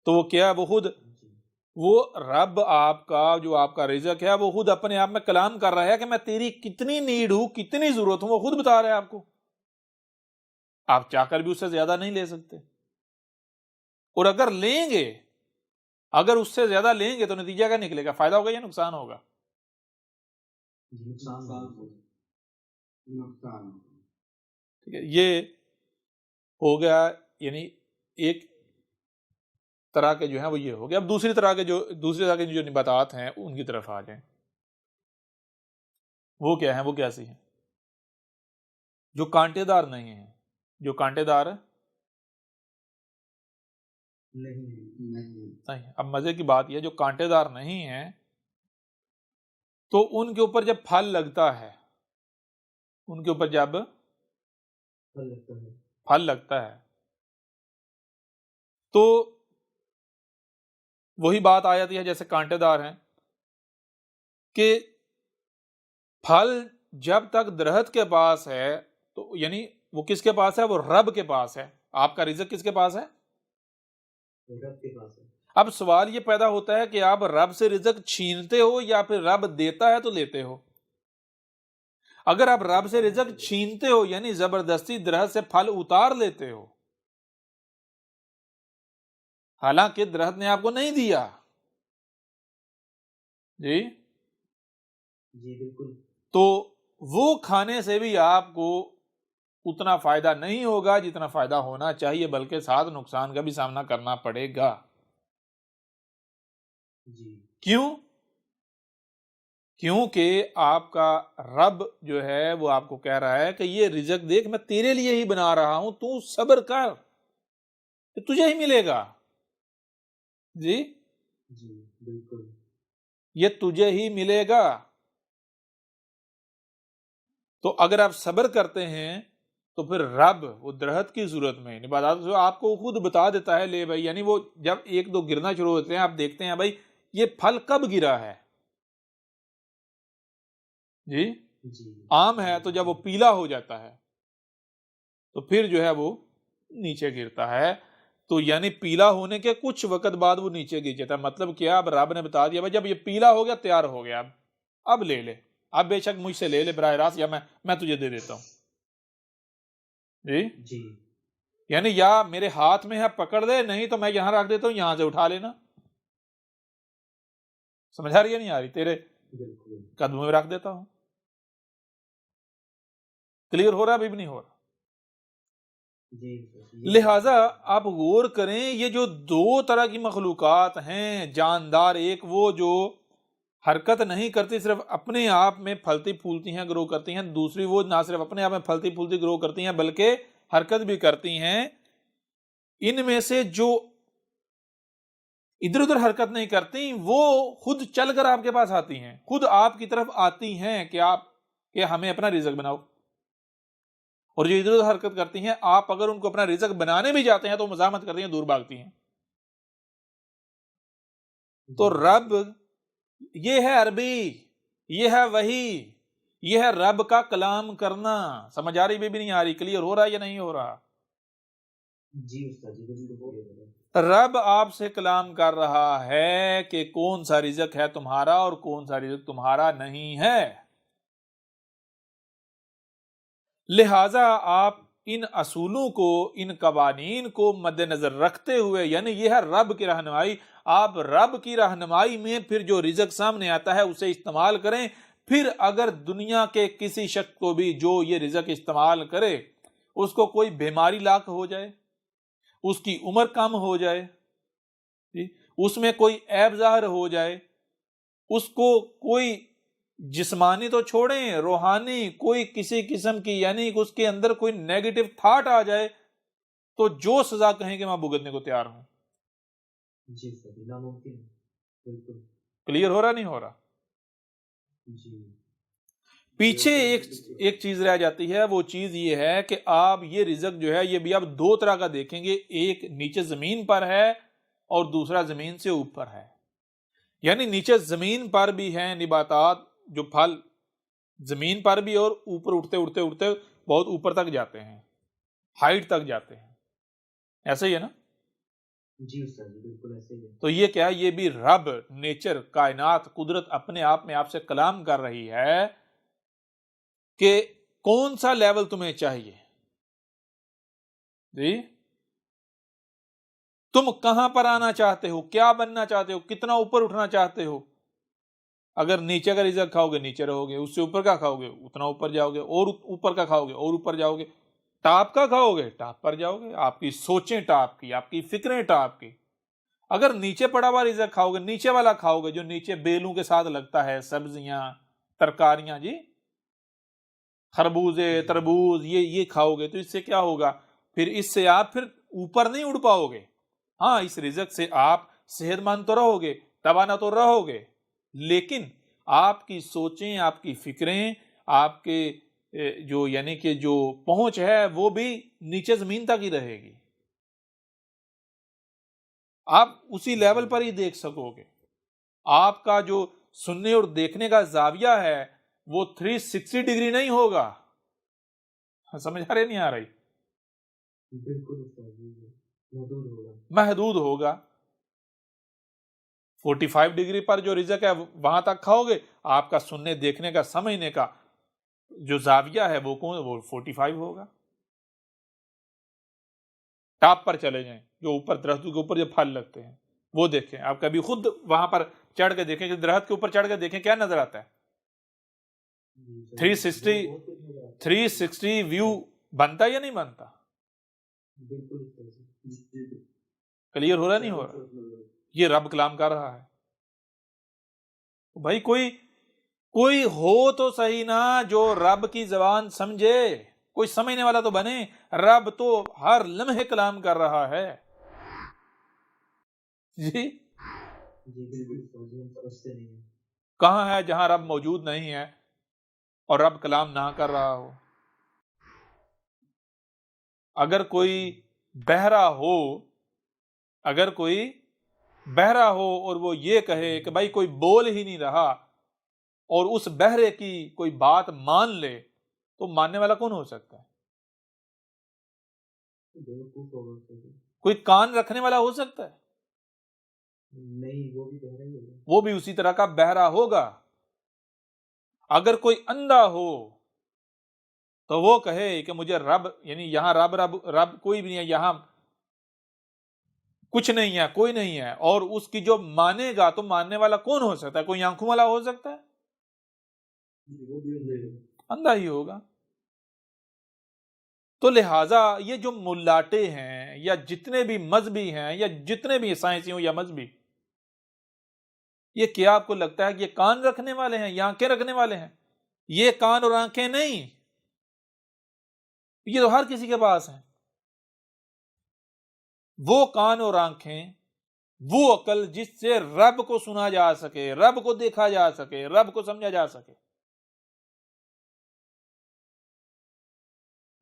تو وہ کیا ہے؟ وہ خود جی. وہ رب آپ کا جو آپ کا رزق ہے وہ خود اپنے آپ میں کلام کر رہا ہے کہ میں تیری کتنی نیڈ ہوں، کتنی ضرورت ہوں، وہ خود بتا رہا ہے آپ کو. آپ چاہ کر بھی اس سے زیادہ نہیں لے سکتے، اور اگر لیں گے، اگر اس سے زیادہ لیں گے تو نتیجہ کیا نکلے گا؟ فائدہ ہوگا یا نقصان ہوگا؟ نقصان. ٹھیک ہے، یہ ہو گیا. یعنی ایک طرح کے جو ہیں وہ یہ ہو گیا. اب دوسری طرح کے جو نباتات ہیں ان کی طرف آ جائیں. وہ کیا ہیں؟ وہ کیسی ہیں؟ جو کانٹے دار نہیں ہیں. جو کانٹے دار نہیں. اب مزے کی بات یہ، جو کانٹے دار نہیں ہیں تو ان کے اوپر جب پھل لگتا ہے، ان کے اوپر جب پھل لگتا ہے تو وہی بات آ جاتی ہے جیسے کانٹے دار ہیں کہ پھل جب تک درخت کے پاس ہے تو یعنی وہ کس کے پاس ہے؟ وہ رب کے پاس ہے. آپ کا رزق کس کے پاس ہے؟ رب کے پاس ہے. اب سوال یہ پیدا ہوتا ہے کہ آپ رب سے رزق چھینتے ہو یا پھر رب دیتا ہے تو لیتے ہو؟ اگر آپ رب سے رزق چھینتے ہو یعنی زبردستی درخت سے پھل اتار لیتے ہو، حالانکہ درخت نے آپ کو نہیں دیا. جی بالکل. تو وہ کھانے سے بھی آپ کو اتنا فائدہ نہیں ہوگا جتنا فائدہ ہونا چاہیے، بلکہ ساتھ نقصان کا بھی سامنا کرنا پڑے گا. کیوں؟ کیونکہ آپ کا رب جو ہے وہ آپ کو کہہ رہا ہے کہ یہ رزق دیکھ میں تیرے لیے ہی بنا رہا ہوں، تو صبر کر، تجھے ہی ملے گا. جی بالکل. یہ تجھے ہی ملے گا. تو اگر آپ صبر کرتے ہیں تو پھر رب وہ درخت کی صورت میں آپ کو خود بتا دیتا ہے لے بھائی. یعنی وہ جب ایک دو گرنا شروع ہوتے ہیں آپ دیکھتے ہیں بھائی یہ پھل کب گرا ہے. جی آم ہے تو جب وہ پیلا ہو جاتا ہے تو پھر جو ہے وہ نیچے گرتا ہے. تو یعنی پیلا ہونے کے کچھ وقت بعد وہ نیچے گر جاتا ہے. مطلب کیا؟ اب رب نے بتا دیا بھائی جب یہ پیلا ہو گیا، تیار ہو گیا، اب لے لے، اب بے شک مجھ سے لے لے براہ راست، یا میں تجھے دے دیتا ہوں. جی یعنی یا میرے ہاتھ میں ہے پکڑ لے، نہیں تو میں یہاں رکھ دیتا ہوں، یہاں سے اٹھا لینا. سمجھ آ رہی ہے نہیں آ رہی؟ بالکل قدموں میں رکھ دیتا ہوں. کلیئر ہو رہا ہے ابھی بھی نہیں ہو رہا؟ جی سر، لہٰذا آپ غور کریں، یہ جو دو طرح کی مخلوقات ہیں جاندار، ایک وہ جو حرکت نہیں کرتی، صرف اپنے آپ میں پھلتی پھولتی ہیں، گرو کرتی ہیں، دوسری وہ نہ صرف اپنے آپ میں پھلتی پھولتی گرو کرتی ہیں بلکہ حرکت بھی کرتی ہیں. ان میں سے جو ادھر ادھر حرکت نہیں کرتی وہ خود چل کر آپ کے پاس آتی ہیں، خود آپ کی طرف آتی ہیں کہ ہمیں اپنا رزق بناؤ. اور جو ادھر ادھر حرکت کرتی ہیں، آپ اگر ان کو اپنا رزق بنانے بھی جاتے ہیں تو مزاحمت کرتی ہیں، دور بھاگتی ہیں. تو رب یہ ہے عربی، یہ ہے وحی، یہ ہے رب کا کلام کرنا. سمجھ آ رہی بھی نہیں آ رہی؟ کلیئر ہو رہا ہے یا نہیں ہو رہا؟ جی استاد جی بالکل. رب آپ سے کلام کر رہا ہے کہ کون سا رزق ہے تمہارا اور کون سا رزق تمہارا نہیں ہے. لہٰذا آپ ان اصولوں کو، ان قوانین کو مد نظر رکھتے ہوئے، یعنی یہ ہے رب کی رہنمائی، آپ رب کی رہنمائی میں پھر جو رزق سامنے آتا ہے اسے استعمال کریں. پھر اگر دنیا کے کسی شخص کو بھی جو یہ رزق استعمال کرے، اس کو کوئی بیماری لاحق ہو جائے، اس کی عمر کم ہو جائے، اس میں کوئی عیب ظاہر ہو جائے، اس کو کوئی جسمانی تو چھوڑیں، روحانی کوئی کسی قسم کی، یعنی اس کے اندر کوئی نیگیٹو تھاٹ آ جائے، تو جو سزا کہیں کہ میں بھگتنے کو تیار ہوں. جی سر، ناممکن بالکل. کلیئر ہو رہا نہیں ہو رہا؟ جی پیچھے ایک چیز رہ جاتی ہے، وہ چیز یہ ہے کہ آپ یہ رزق جو ہے یہ بھی آپ دو طرح کا دیکھیں گے، ایک نیچے زمین پر ہے اور دوسرا زمین سے اوپر ہے. یعنی نیچے زمین پر بھی ہیں نباتات، جو پھل زمین پر بھی، اور اوپر اٹھتے اٹھتے اٹھتے بہت اوپر تک جاتے ہیں، ہائٹ تک جاتے ہیں. ایسا ہی ہے نا؟ جی استاد جی بالکل ایسے ہی ہے. تو یہ کیا ہے؟ یہ بھی رب، نیچر، کائنات، قدرت اپنے آپ میں آپ سے کلام کر رہی ہے کہ کون سا لیول تمہیں چاہیے. جی، تم کہاں پر آنا چاہتے ہو، کیا بننا چاہتے ہو، کتنا اوپر اٹھنا چاہتے ہو. اگر نیچے کا رزق کھاؤ گے نیچے رہو گے، اس سے اوپر کا کھاؤ گے اتنا اوپر جاؤ گے، اور اوپر کا کھاؤ گے اور اوپر جاؤ گے. ٹاپ کا کھاؤ گے ٹاپ پر جاؤ گے، آپ کی سوچیں ٹاپ کی، آپ کی فکریں ٹاپ کی. اگر نیچے پڑا ہوا رزق کھاؤ گے، نیچے والا کھاؤ گے جو نیچے بیلوں کے ساتھ لگتا ہے، سبزیاں، ترکاریاں، جی، خربوزے، تربوز، یہ کھاؤ گے، تو اس سے کیا ہوگا؟ پھر اس سے آپ پھر اوپر نہیں اڑ پاؤ گے. ہاں، اس رزق سے آپ صحت مند تو رہو گے، توانا تو رہو گے، لیکن آپ کی سوچیں، آپ کی فکریں، آپ کے جو یعنی کہ جو پہنچ ہے وہ بھی نیچے زمین تک ہی رہے گی. آپ اسی لیول پر ہی دیکھ سکو گے. آپ کا جو سننے اور دیکھنے کا زاویہ ہے وہ 360 ڈگری نہیں ہوگا. سمجھ آ رہی نہیں آ رہی؟ بالکل استاد جی محدود ہوگا. محدود ہوگا. 45 ڈگری پر جو رزق ہے وہاں تک کھاؤ گے، آپ کا سننے دیکھنے کا سمجھنے کا جو زاویہ ہے وہ 45 ہوگا. ٹاپ پر چلے جائیں، جو اوپر درختوں کے اوپر جو پھل لگتے ہیں وہ دیکھیں. آپ کبھی خود وہاں پر چڑھ کے دیکھیں کہ درخت کے اوپر چڑھ کے دیکھیں کیا نظر آتا ہے. 360 ویو بنتا یا نہیں بنتا؟ بالکل استاد جی. کلیئر ہو رہا نہیں ہو رہا؟ یہ رب کلام کر رہا ہے. بھائی کوئی ہو تو صحیح نا جو رب کی زبان سمجھے، کوئی سمجھنے والا تو بنے. رب تو ہر لمحے کلام کر رہا ہے. جی، بالکل استاد جی ہم سمجھتے نہیں ہیں. کہاں ہے جہاں رب موجود نہیں ہے اور رب کلام نہ کر رہا ہو؟ اگر کوئی بہرا ہو اور وہ یہ کہے کہ بھائی کوئی بول ہی نہیں رہا، اور اس بہرے کی کوئی بات مان لے، تو ماننے والا کون ہو سکتا ہے؟ کوئی کان رکھنے والا ہو سکتا ہے؟ نہیں، وہ بھی بہرا ہی ہوگا. وہ بھی اسی طرح کا بہرا ہوگا. اگر کوئی اندھا ہو تو وہ کہے کہ مجھے رب، یعنی یہاں رب کوئی بھی نہیں ہے، یہاں کچھ نہیں ہے، کوئی نہیں ہے، اور اس کی جو مانے گا تو ماننے والا کون ہو سکتا ہے؟ کوئی آنکھوں والا ہو سکتا ہے؟ وہ بھی اندھیرے اندھا ہی ہوگا. تو لہٰذا یہ جو ملاٹے ہیں یا جتنے بھی مذہبی ہیں یا جتنے بھی سائنسی ہوں یا مذہبی، یہ کیا آپ کو لگتا ہے کہ یہ کان رکھنے والے ہیں یا آنکھیں رکھنے والے ہیں؟ یہ کان اور آنکھیں نہیں، یہ تو ہر کسی کے پاس ہیں. وہ کان اور آنکھیں، وہ عقل جس سے رب کو سنا جا سکے، رب کو دیکھا جا سکے، رب کو سمجھا جا سکے.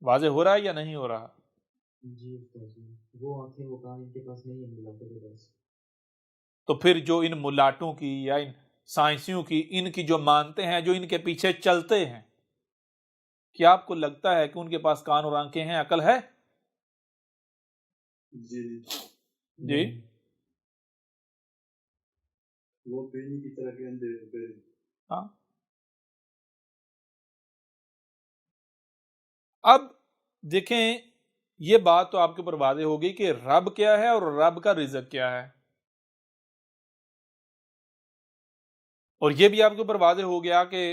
واضح ہو رہا ہے یا نہیں ہو رہا؟ جی استاد جی، وہ آنکھیں وہ کان ان کے پاس نہیں ہے، ملاقے کے پاس. تو پھر جو ان ملاٹوں کی یا ان سائنسیوں کی، ان کی جو مانتے ہیں، جو ان کے پیچھے چلتے ہیں، کیا آپ کو لگتا ہے کہ ان کے پاس کان اور آنکھیں ہیں، عقل ہے؟ جی جی وہ پینی کی طرح کے اندھیرے پہ ہاں. اب دیکھیں، یہ بات تو آپ کے اوپر واضح ہوگی کہ رب کیا ہے اور رب کا رزق کیا ہے، اور یہ بھی آپ کے اوپر واضح ہو گیا کہ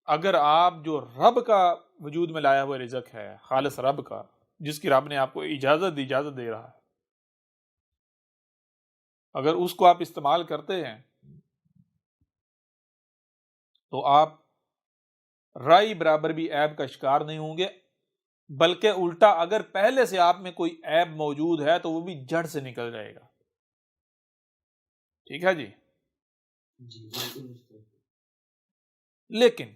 اگر آپ جو رب کا وجود میں لایا ہوا رزق ہے، خالص رب کا، جس کی رب نے آپ کو اجازت دے رہا ہے، اگر اس کو آپ استعمال کرتے ہیں تو آپ رائی برابر بھی عیب کا شکار نہیں ہوں گے، بلکہ الٹا اگر پہلے سے آپ میں کوئی عیب موجود ہے تو وہ بھی جڑ سے نکل جائے گا. ٹھیک ہے جی. جی بالکل استاد. لیکن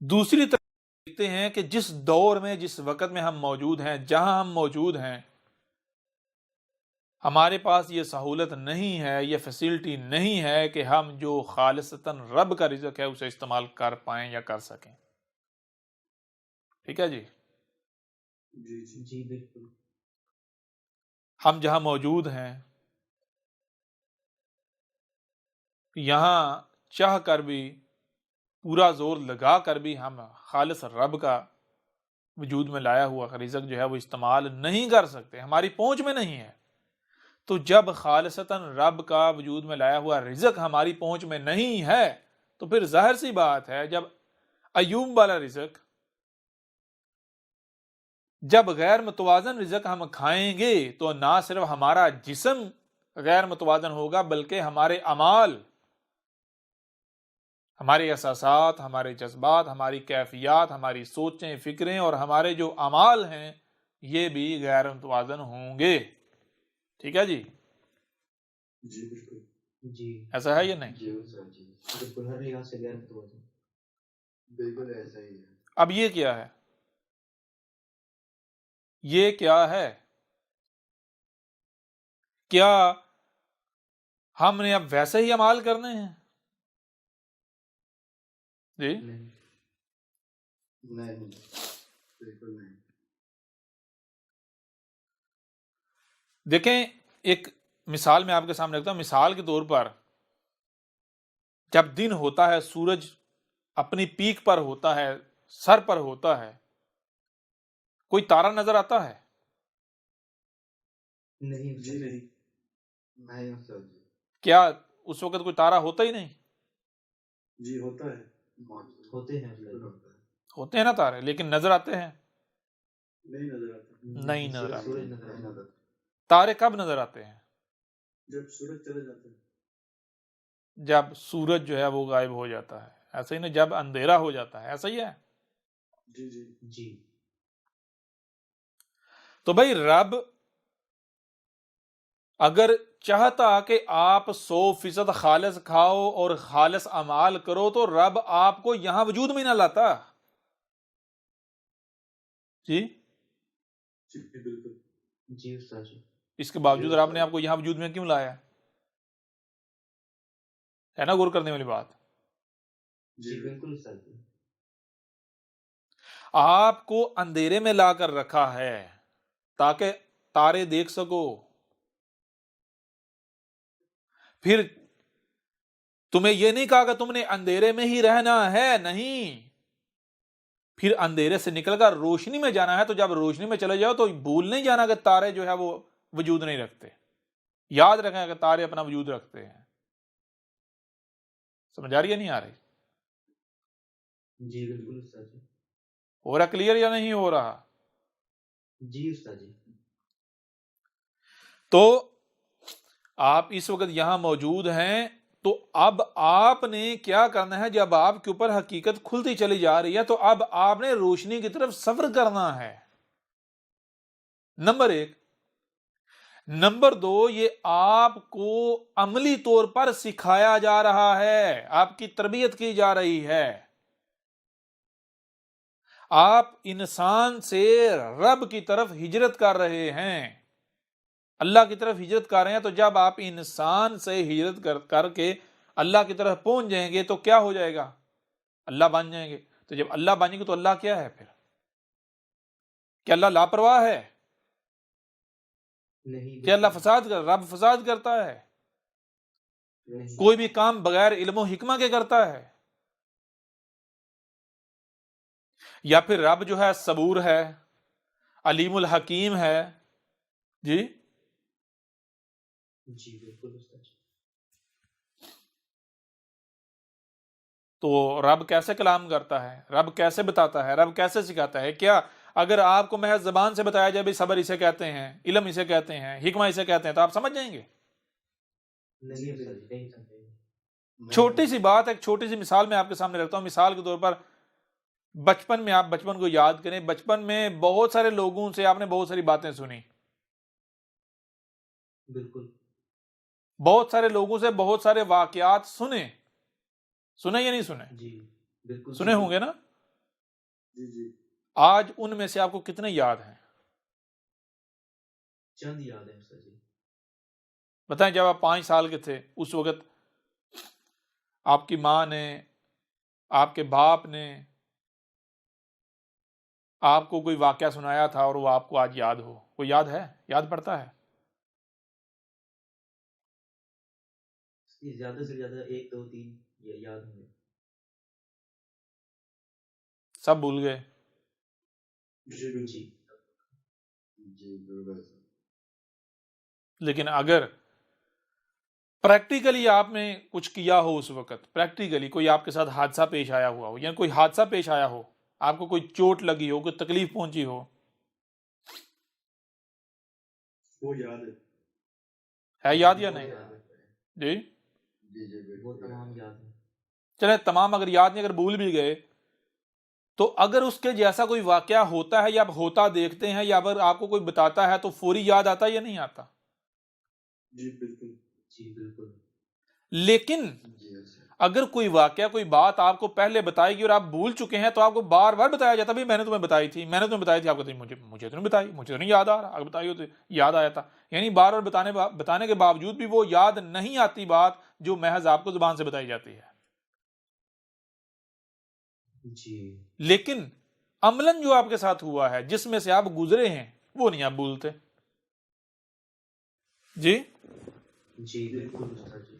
دوسری طرف دیکھتے ہیں کہ جس دور میں، جس وقت میں ہم موجود ہیں، جہاں ہم موجود ہیں، ہمارے پاس یہ سہولت نہیں ہے، یہ فیسلٹی نہیں ہے کہ ہم جو خالصتاً رب کا رزق ہے اسے استعمال کر پائیں یا کر سکیں. ٹھیک ہے جی. جی جی جی بالکل. ہم جہاں موجود ہیں، یہاں چاہ کر بھی، پورا زور لگا کر بھی ہم خالص رب کا وجود میں لایا ہوا رزق جو ہے وہ استعمال نہیں کر سکتے، ہماری پہنچ میں نہیں ہے. تو جب خالصتاً رب کا وجود میں لایا ہوا رزق ہماری پہنچ میں نہیں ہے تو پھر ظاہر سی بات ہے، جب ایوب والا رزق، جب غیر متوازن رزق ہم کھائیں گے تو نہ صرف ہمارا جسم غیر متوازن ہوگا بلکہ ہمارے اعمال، ہمارے احساسات، ہمارے جذبات، ہماری کیفیات، ہماری سوچیں، فکریں اور ہمارے جو اعمال ہیں یہ بھی غیر متوازن ہوں گے. ٹھیک ہے جی. جی بالکل. جی ایسا ہے یا نہیں؟ جی سر جی بالکل، ہر لحاظ سے غیر متوازن. بالکل ایسا ہی ہے. اب یہ کیا ہے؟ یہ کیا ہے؟ کیا ہم نے اب ویسے ہی اعمال کرنے ہیں؟ جی نہیں. نہیں، بالکل نہیں. دیکھیں، ایک مثال میں آپ کے سامنے رکھتا ہوں. مثال کے طور پر جب دن ہوتا ہے، سورج اپنی پیک پر ہوتا ہے، سر پر ہوتا ہے، کوئی تارا نظر آتا ہے؟ نہیں جی نہیں. نہیں سر جی. کیا اس وقت کوئی تارا ہوتا ہی نہیں؟ جی ہوتا ہے. موجود ہوتے ہیں بالکل ہوتا ہے. ہوتے ہیں نا تارے، لیکن نظر آتے ہیں؟ نہیں نظر آتا. نہیں نظر صرف آتے. سورج نظر نہیں آتا ہے. نظر. تارے کب نظر آتے ہیں؟ جب سورج چلے جاتا ہے. جب سورج جو ہے وہ غائب ہو جاتا ہے. ایسا ہی نا، جب اندھیرا ہو جاتا ہے، ایسا ہی ہے. جی جی جی تو بھائی رب اگر چاہتا کہ آپ 100% خالص کھاؤ اور خالص اعمال کرو تو رب آپ کو یہاں وجود میں نہ لاتا. جی جی بالکل. جی استاد جی. اس کے باوجود رب نے آپ کو یہاں وجود میں کیوں لایا؟ ہے نا غور کرنے والی بات. جی بالکل استاد جی. آپ کو اندھیرے میں لا کر رکھا ہے تاکہ تارے دیکھ سکو. پھر تمہیں یہ نہیں کہا کہ تم نے اندھیرے میں ہی رہنا ہے، نہیں. پھر اندھیرے سے نکل کر روشنی میں جانا ہے. تو جب روشنی میں چلے جاؤ تو بھول نہیں جانا کہ تارے جو ہے وہ وجود نہیں رکھتے. یاد رکھیں کہ تارے اپنا وجود رکھتے ہیں. سمجھ آ رہی ہے نہیں آ رہی؟ جی بالکل استاد جی. ہو رہا کلیئر یا نہیں ہو رہا؟ جی استاد جی. تو آپ اس وقت یہاں موجود ہیں، تو اب آپ نے کیا کرنا ہے؟ جب آپ کے اوپر حقیقت کھلتی چلی جا رہی ہے تو اب آپ نے روشنی کی طرف سفر کرنا ہے، نمبر 1۔ نمبر 2، یہ آپ کو عملی طور پر سکھایا جا رہا ہے، آپ کی تربیت کی جا رہی ہے۔ آپ انسان سے رب کی طرف ہجرت کر رہے ہیں، اللہ کی طرف ہجرت کر رہے ہیں، تو جب آپ انسان سے ہجرت کر کے اللہ کی طرف پہنچ جائیں گے تو کیا ہو جائے گا؟ اللہ بن جائیں گے۔ تو جب اللہ بن جائیں گے تو اللہ کیا ہے پھر؟ کیا اللہ لاپرواہ ہے؟ نہیں. کیا اللہ رب فساد کرتا ہے؟ نہیں. کوئی بھی کام بغیر علم و حکمہ کے کرتا ہے؟ یا پھر رب جو ہے صبور ہے، علیم الحکیم ہے؟ جی جی بالکل استاد جی. تو رب کیسے کلام کرتا ہے؟ رب کیسے بتاتا ہے؟ رب کیسے سکھاتا ہے؟ کیا اگر آپ کو محض زبان سے بتایا جائے بھی صبر اسے کہتے ہیں، علم اسے کہتے ہیں، حکمہ اسے کہتے ہیں، تو آپ سمجھ جائیں گے؟ نہیں استاد جی نہیں سمجھے. چھوٹی سی بات، ایک چھوٹی سی مثال میں آپ کے سامنے رکھتا ہوں۔ مثال کے طور پر بچپن میں آپ بچپن کو یاد کریں، بچپن میں بہت سارے لوگوں سے آپ نے بہت ساری باتیں سنی، بالکل. بہت سارے لوگوں سے بہت سارے واقعات سنے یا نہیں سنے؟ جی بالکل سنے ہوں گے نا؟ جی جی. آج ان میں سے آپ کو کتنے یاد ہیں؟ چند یاد ہے استاد جی. بتائیں، جب آپ 5 سال کے تھے اس وقت آپ کی ماں نے، آپ کے باپ نے آپ کو کوئی واقعہ سنایا تھا اور وہ آپ کو آج یاد ہو، وہ یاد ہے؟ یاد پڑتا ہے؟ زیادہ سے زیادہ 1 2 3 یہ یاد ہوں گے. سب بھول گئے؟ جی بالکل. جی جی بالکل سر. لیکن اگر پریکٹیکلی آپ نے کچھ کیا ہو، اس وقت پریکٹیکلی کوئی آپ کے ساتھ حادثہ پیش آیا ہوا ہو، یا کوئی حادثہ پیش آیا ہو، آپ کو کوئی چوٹ لگی ہو، کوئی تکلیف پہنچی ہو، وہ یاد ہے. ہے یاد یا وہ نہیں؟ یاد ہے. جی جی جی وہ بالکل. تمام یاد ہیں. چلے تمام اگر یاد نہیں، اگر بھول بھی گئے، تو اگر اس کے جیسا کوئی واقعہ ہوتا ہے یا آپ ہوتا دیکھتے ہیں، یا اگر آپ کو کوئی بتاتا ہے تو فوری یاد آتا ہے یا نہیں آتا؟ جی بالکل. جی بالکل. لیکن جی سر. اگر کوئی واقعہ، کوئی بات آپ کو پہلے بتائی گئی اور آپ بھول چکے ہیں، تو آپ کو بار بار بتایا جاتا ہے، میں نے تمہیں بتائی تھی، میں نے تمہیں بتائی تھی، آپ کہتے ہیں مجھے تو نہیں بتائی، مجھے تو نہیں یاد آ رہا، اگر بتائی ہو تو یاد آیا تھا۔ یعنی بار بار بتانے کے باوجود بھی وہ یاد نہیں آتی بات جو محض آپ کو زبان سے بتائی جاتی ہے۔ جی لیکن عملاً جو آپ کے ساتھ ہوا ہے، جس میں سے آپ گزرے ہیں، وہ نہیں آپ بھولتے۔ جی جی بالکل استاد جی.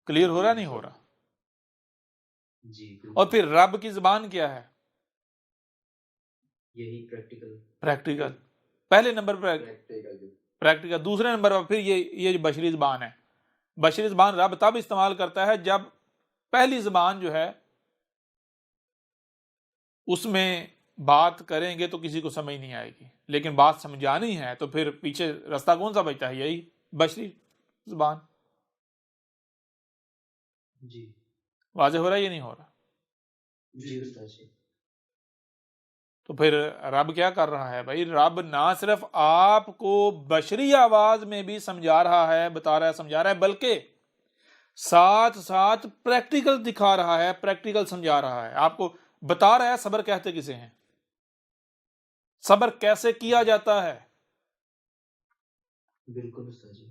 کلیئر ہو رہا نہیں ہو رہا؟ جی اور بالکل. پھر رب کی زبان کیا ہے؟ یہی پریکٹیکل. پریکٹیکل، پہلے نمبر پر پریکٹیکل. پریکٹیکل، دوسرے نمبر پر پھر یہ جو بشری زبان ہے، بشری زبان رب تب استعمال کرتا ہے جب پہلی زبان جو ہے اس میں بات کریں گے تو کسی کو سمجھ نہیں آئے گی، لیکن بات سمجھانی ہے تو پھر پیچھے راستہ کون سا بچتا ہے؟ یہی بشری زبان۔ جی واضح ہو رہا ہے یہ نہیں ہو رہا؟ جی استاد جی. تو پھر رب کیا کر رہا ہے بھائی؟ رب نہ صرف آپ کو بشری آواز میں بھی سمجھا رہا ہے، بتا رہا ہے، سمجھا رہا ہے، بلکہ ساتھ ساتھ پریکٹیکل دکھا رہا ہے، پریکٹیکل سمجھا رہا ہے، آپ کو بتا رہا ہے صبر کہتے کسے ہیں، صبر کیسے کیا جاتا ہے۔ بالکل استاد جی.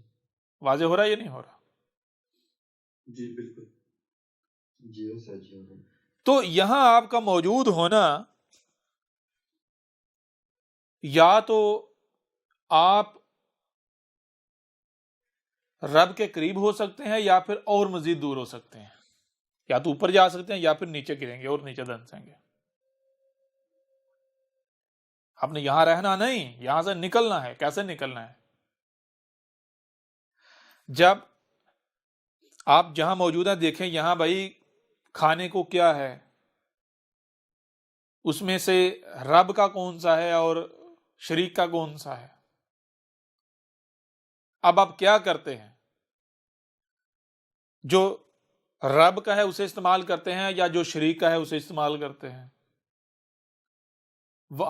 واضح ہو رہا ہے یہ نہیں ہو رہا؟ جی بالکل. جی سر. جی. تو یہاں آپ کا موجود ہونا، یا تو آپ رب کے قریب ہو سکتے ہیں، یا پھر اور مزید دور ہو سکتے ہیں، یا تو اوپر جا سکتے ہیں یا پھر نیچے گریں گے اور نیچے دھنسیں گے۔ آپ نے یہاں رہنا نہیں، یہاں سے نکلنا ہے۔ کیسے نکلنا ہے؟ جب آپ جہاں موجود ہیں دیکھیں، یہاں بھائی کھانے کو کیا ہے؟ اس میں سے رب کا کون سا ہے اور شریک کا کون سا ہے؟ اب آپ کیا کرتے ہیں؟ جو رب کا ہے اسے استعمال کرتے ہیں یا جو شریک کا ہے اسے استعمال کرتے ہیں؟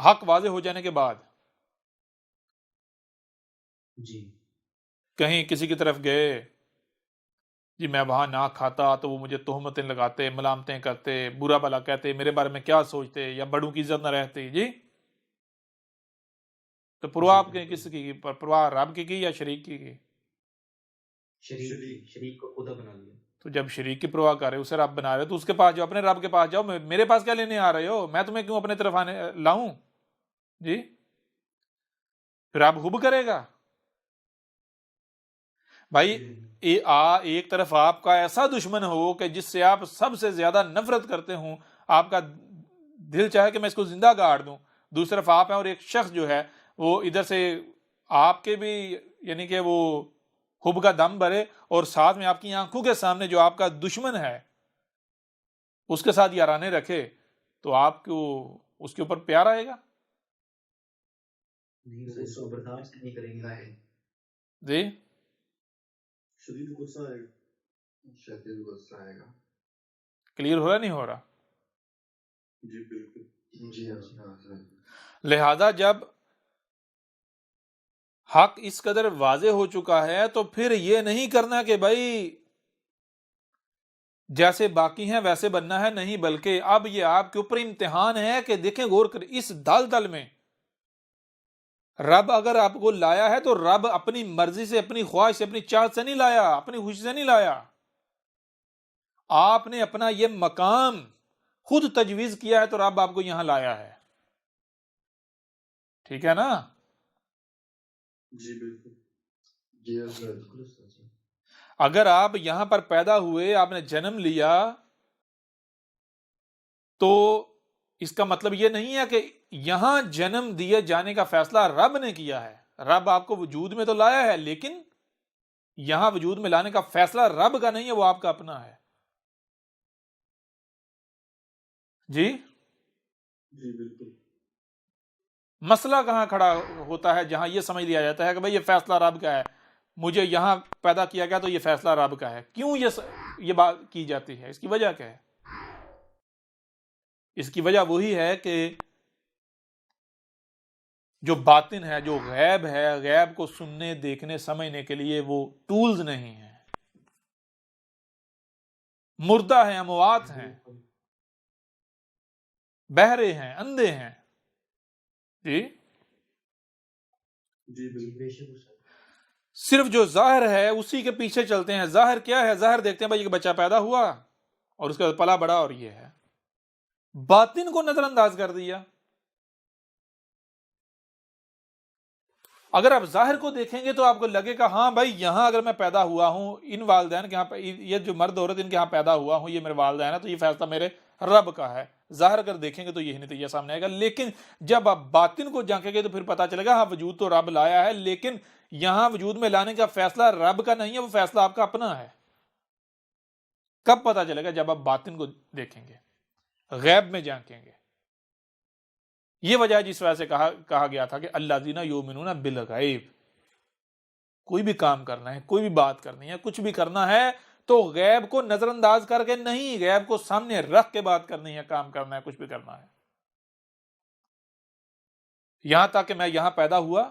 حق واضح ہو جانے کے بعد جی کہیں کسی کی طرف گئے، جی میں وہاں نہ کھاتا تو وہ مجھے تہمتیں لگاتے، ملامتیں کرتے، برا بھلا کہتے، میرے بارے میں کیا سوچتے، یا بڑوں کی عزت نہ رہتی، جی تو پرواہ آپ کے کس کی پرواہ رب کی یا شریک کی؟ شریک کو خدا بنا لیا. تو جب شریک کی پرواہ کر رہے اسے رب بنا رہے تو اس کے پاس جاؤ، اپنے رب کے پاس جاؤ. میرے پاس کیا لینے آ رہے ہو؟ میں تمہیں کیوں اپنے طرف آنے لاؤں؟ جی پھر آپ حب کرے گا بھائی. ایک طرف آپ کا ایسا دشمن ہو کہ جس سے آپ سب سے زیادہ نفرت کرتے ہوں، آپ کا دل چاہے کہ میں اس کو زندہ گاڑ دوں. دوسری طرف آپ ہیں اور ایک شخص جو ہے وہ ادھر سے آپ کے بھی یعنی کہ وہ حب کا دم بھرے اور ساتھ میں آپ کی آنکھوں کے سامنے جو آپ کا دشمن ہے اس کے ساتھ یارانے رکھے، تو آپ کو اس کے اوپر پیار آئے گا؟ نہیں، اس کو برداشت نہیں کریں گے. جی شدید غصہ آئے گا. شدید غصہ آئے گا. کلیئر ہو رہا نہیں ہو رہا؟ جی بالکل. جی لہذا جب حق اس قدر واضح ہو چکا ہے تو پھر یہ نہیں کرنا کہ بھائی جیسے باقی ہیں ویسے بننا ہے، نہیں، بلکہ اب یہ آپ کے اوپر امتحان ہے کہ دیکھیں غور کر اس دل میں رب اگر آپ کو لایا ہے تو رب اپنی مرضی سے، اپنی خواہش سے، اپنی چاہت سے نہیں لایا، اپنی خوشی سے نہیں لایا. آپ نے اپنا یہ مقام خود تجویز کیا ہے تو رب آپ کو یہاں لایا ہے. ٹھیک ہے نا؟ جی بالکل. جی اگر آپ یہاں پر پیدا ہوئے، آپ نے جنم لیا، تو اس کا مطلب یہ نہیں ہے کہ یہاں جنم دیے جانے کا فیصلہ رب نے کیا ہے. رب آپ کو وجود میں تو لایا ہے، لیکن یہاں وجود میں لانے کا فیصلہ رب کا نہیں ہے، وہ آپ کا اپنا ہے. جی جی بالکل. مسئلہ کہاں کھڑا ہوتا ہے؟ جہاں یہ سمجھ لیا جاتا ہے کہ بھئی یہ فیصلہ رب کا ہے، مجھے یہاں پیدا کیا گیا تو یہ فیصلہ رب کا ہے. کیوں یہ بات کی جاتی ہے؟ اس کی وجہ کیا ہے؟ اس کی وجہ وہی ہے کہ جو باطن ہے، جو غیب ہے، غیب کو سننے، دیکھنے، سمجھنے کے لیے وہ ٹولز نہیں ہیں. مردہ ہیں، اموات ہیں، بہرے ہیں، اندھے ہیں. جی جی بالکل. صرف جو ظاہر ہے اسی کے پیچھے چلتے ہیں. ظاہر کیا ہے؟ ظاہر دیکھتے ہیں بھائی ایک بچہ پیدا ہوا اور اس کا پلا بڑا اور یہ ہے. باطن کو نظر انداز کر دیا. اگر آپ ظاہر کو دیکھیں گے تو آپ کو لگے گا ہاں بھائی یہاں اگر میں پیدا ہوا ہوں، ان والدین کے ہاں، یہ جو مرد عورت ان کے ہاں پیدا ہوا ہوں، یہ میرے والدین ہیں، تو یہ فیصلہ میرے رب کا ہے. ظاہر اگر دیکھیں گے تو یہی نتیجہ سامنے آئے گا. لیکن جب آپ باطن کو جانچیں گے تو پھر پتا چلے گا ہاں وجود تو رب لایا ہے، لیکن یہاں وجود میں لانے کا فیصلہ رب کا نہیں ہے، وہ فیصلہ آپ کا اپنا ہے. کب پتا چلے گا؟ جب آپ باطن کو دیکھیں گے، غیب میں جانچیں گے. یہ وجہ ہے جس وجہ سے کہا گیا تھا کہ الذین یؤمنون بالغیب. کوئی بھی کام کرنا ہے، کوئی بھی بات کرنی ہے، کچھ بھی کرنا ہے تو غیب کو نظر انداز کر کے نہیں، غیب کو سامنے رکھ کے بات کرنی ہے، کام کرنا ہے، کچھ بھی کرنا ہے. یہاں تک کہ میں یہاں پیدا ہوا،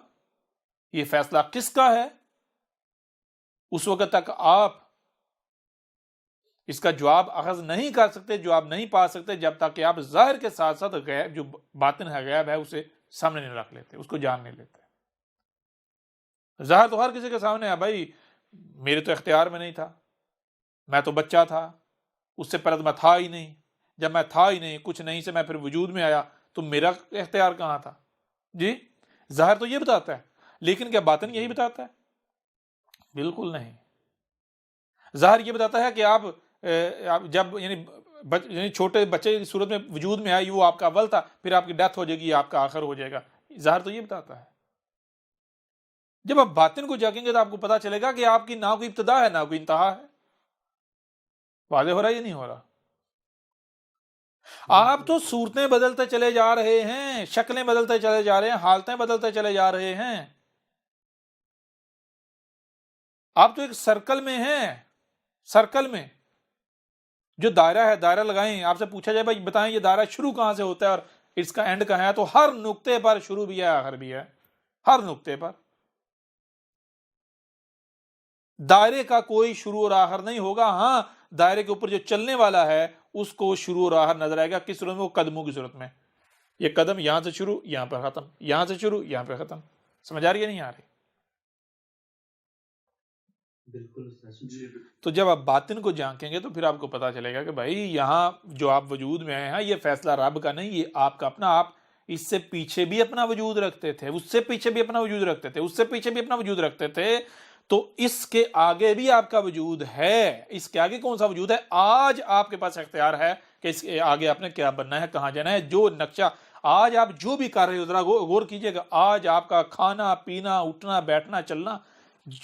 یہ فیصلہ کس کا ہے؟ اس وقت تک آپ اس کا جواب اخذ نہیں کر سکتے، جواب نہیں پا سکتے جب تک کہ آپ ظاہر کے ساتھ ساتھ غیب، جو باطن ہے، غیب ہے، اسے سامنے نہیں رکھ لیتے، اس کو جان نہیں لیتے. ظاہر تو ہر کسی کے سامنے ہے بھائی، میرے تو اختیار میں نہیں تھا، میں تو بچہ تھا، اس سے پہلے تو میں تھا ہی نہیں، جب میں تھا ہی نہیں، کچھ نہیں سے میں پھر وجود میں آیا تو میرا اختیار کہاں تھا؟ جی ظاہر تو یہ بتاتا ہے، لیکن کیا باطن یہی بتاتا ہے؟ بالکل نہیں. ظاہر یہ بتاتا ہے کہ آپ جب یعنی چھوٹے بچے کی صورت میں وجود میں آئے، وہ آپ کا اول تھا، پھر آپ کی ڈیتھ ہو جائے گی، آپ کا آخر ہو جائے گا. ظاہر تو یہ بتاتا ہے. جب آپ باطن کو جاگیں گے تو آپ کو پتا چلے گا کہ آپ کی نہ کوئی ابتدا ہے نہ کوئی انتہا ہے. واضح ہو رہا ہے یا نہیں ہو رہا؟ آپ تو صورتیں بدلتے چلے جا رہے ہیں، شکلیں بدلتے چلے جا رہے ہیں، حالتیں بدلتے چلے جا رہے ہیں. آپ تو ایک سرکل میں ہیں، سرکل میں جو دائرہ ہے، دائرہ لگائیں. آپ سے پوچھا جائے بھائی بتائیں یہ دائرہ شروع کہاں سے ہوتا ہے اور اس کا اینڈ کہاں ہے، تو ہر نقطے پر شروع بھی ہے، آخر بھی ہے، ہر نقطے پر. دائرے کا کوئی شروع اور آخر نہیں ہوگا. ہاں، دائرے کے اوپر جو چلنے والا ہے اس کو شروع اور آخر نظر آئے گا. کس صورت میں؟ وہ قدموں کی صورت میں. یہ قدم یہاں سے شروع، یہاں پر ختم، یہاں سے شروع، یہاں پہ ختم. سمجھ آ رہی ہے نہیں آ رہی؟ بالکل استاد جی. جی بالکل. تو جب آپ باطن کو جانکیں گے تو پھر آپ کو پتا چلے گا کہ بھائی یہاں جو آپ وجود میں آئے ہیں یہ فیصلہ رب کا نہیں، یہ آپ کا اپنا. آپ اس سے پیچھے بھی اپنا وجود رکھتے تھے، اس سے پیچھے بھی اپنا وجود رکھتے تھے، اس سے پیچھے بھی اپنا وجود رکھتے تھے. تو اس کے آگے بھی آپ کا وجود ہے. اس کے آگے کون سا وجود ہے؟ آج آپ کے پاس اختیار ہے کہ اس کے آگے آپ نے کیا بننا ہے، کہاں جانا ہے. جو نقشہ آج آپ جو بھی کر رہے ہو ذرا غور کیجئے گا. آج آپ کا کھانا پینا، اٹھنا بیٹھنا چلنا،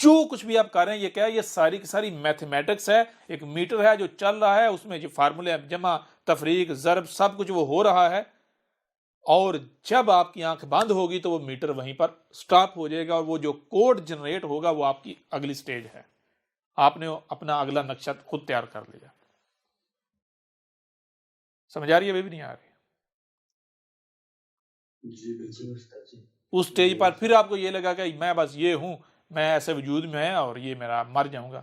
جو کچھ بھی آپ کر رہے ہیں، یہ کیا ہے؟ یہ ساری کی ساری میتھمیٹکس ہے. ایک میٹر ہے جو چل رہا ہے، اس میں جو فارمولے جمع تفریق ضرب سب کچھ وہ ہو رہا ہے. اور جب آپ کی آنکھ بند ہوگی تو وہ میٹر وہیں پر سٹاپ ہو جائے گا اور وہ جو کوڈ جنریٹ ہوگا وہ آپ کی اگلی سٹیج ہے. آپ نے اپنا اگلا نقشہ خود تیار کر لیا. سمجھ آ رہی ہے؟ ابھی بھی نہیں آ رہی؟ جی بالکل. جی استاد جی. اس سٹیج پر پھر آپ کو یہ لگا کہ میں بس یہ ہوں، میں ایسے وجود میں ہے اور یہ میرا مر جاؤں گا.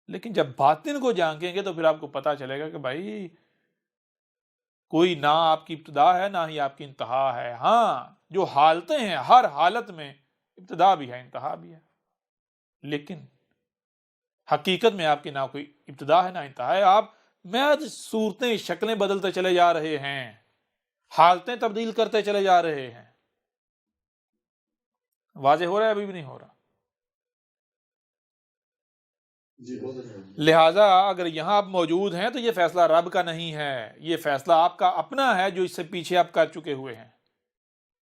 لیکن جب باطن کو جانکیں گے تو پھر آپ کو پتا چلے گا کہ بھائی کوئی نہ آپ کی ابتدا ہے نہ ہی آپ کی انتہا ہے. ہاں، جو حالتیں ہیں ہر حالت میں ابتدا بھی ہے، انتہا بھی ہے. لیکن حقیقت میں آپ کی نہ کوئی ابتدا ہے نہ انتہا ہے. آپ محض صورتیں، شکلیں بدلتے چلے جا رہے ہیں، حالتیں تبدیل کرتے چلے جا رہے ہیں. واضح ہو رہا ہے؟ ابھی بھی نہیں ہو رہا؟ جی بہت اچھا. لہٰذا اگر یہاں آپ موجود ہیں تو یہ فیصلہ رب کا نہیں ہے، یہ فیصلہ آپ کا اپنا ہے جو اس سے پیچھے آپ کر چکے ہوئے ہیں.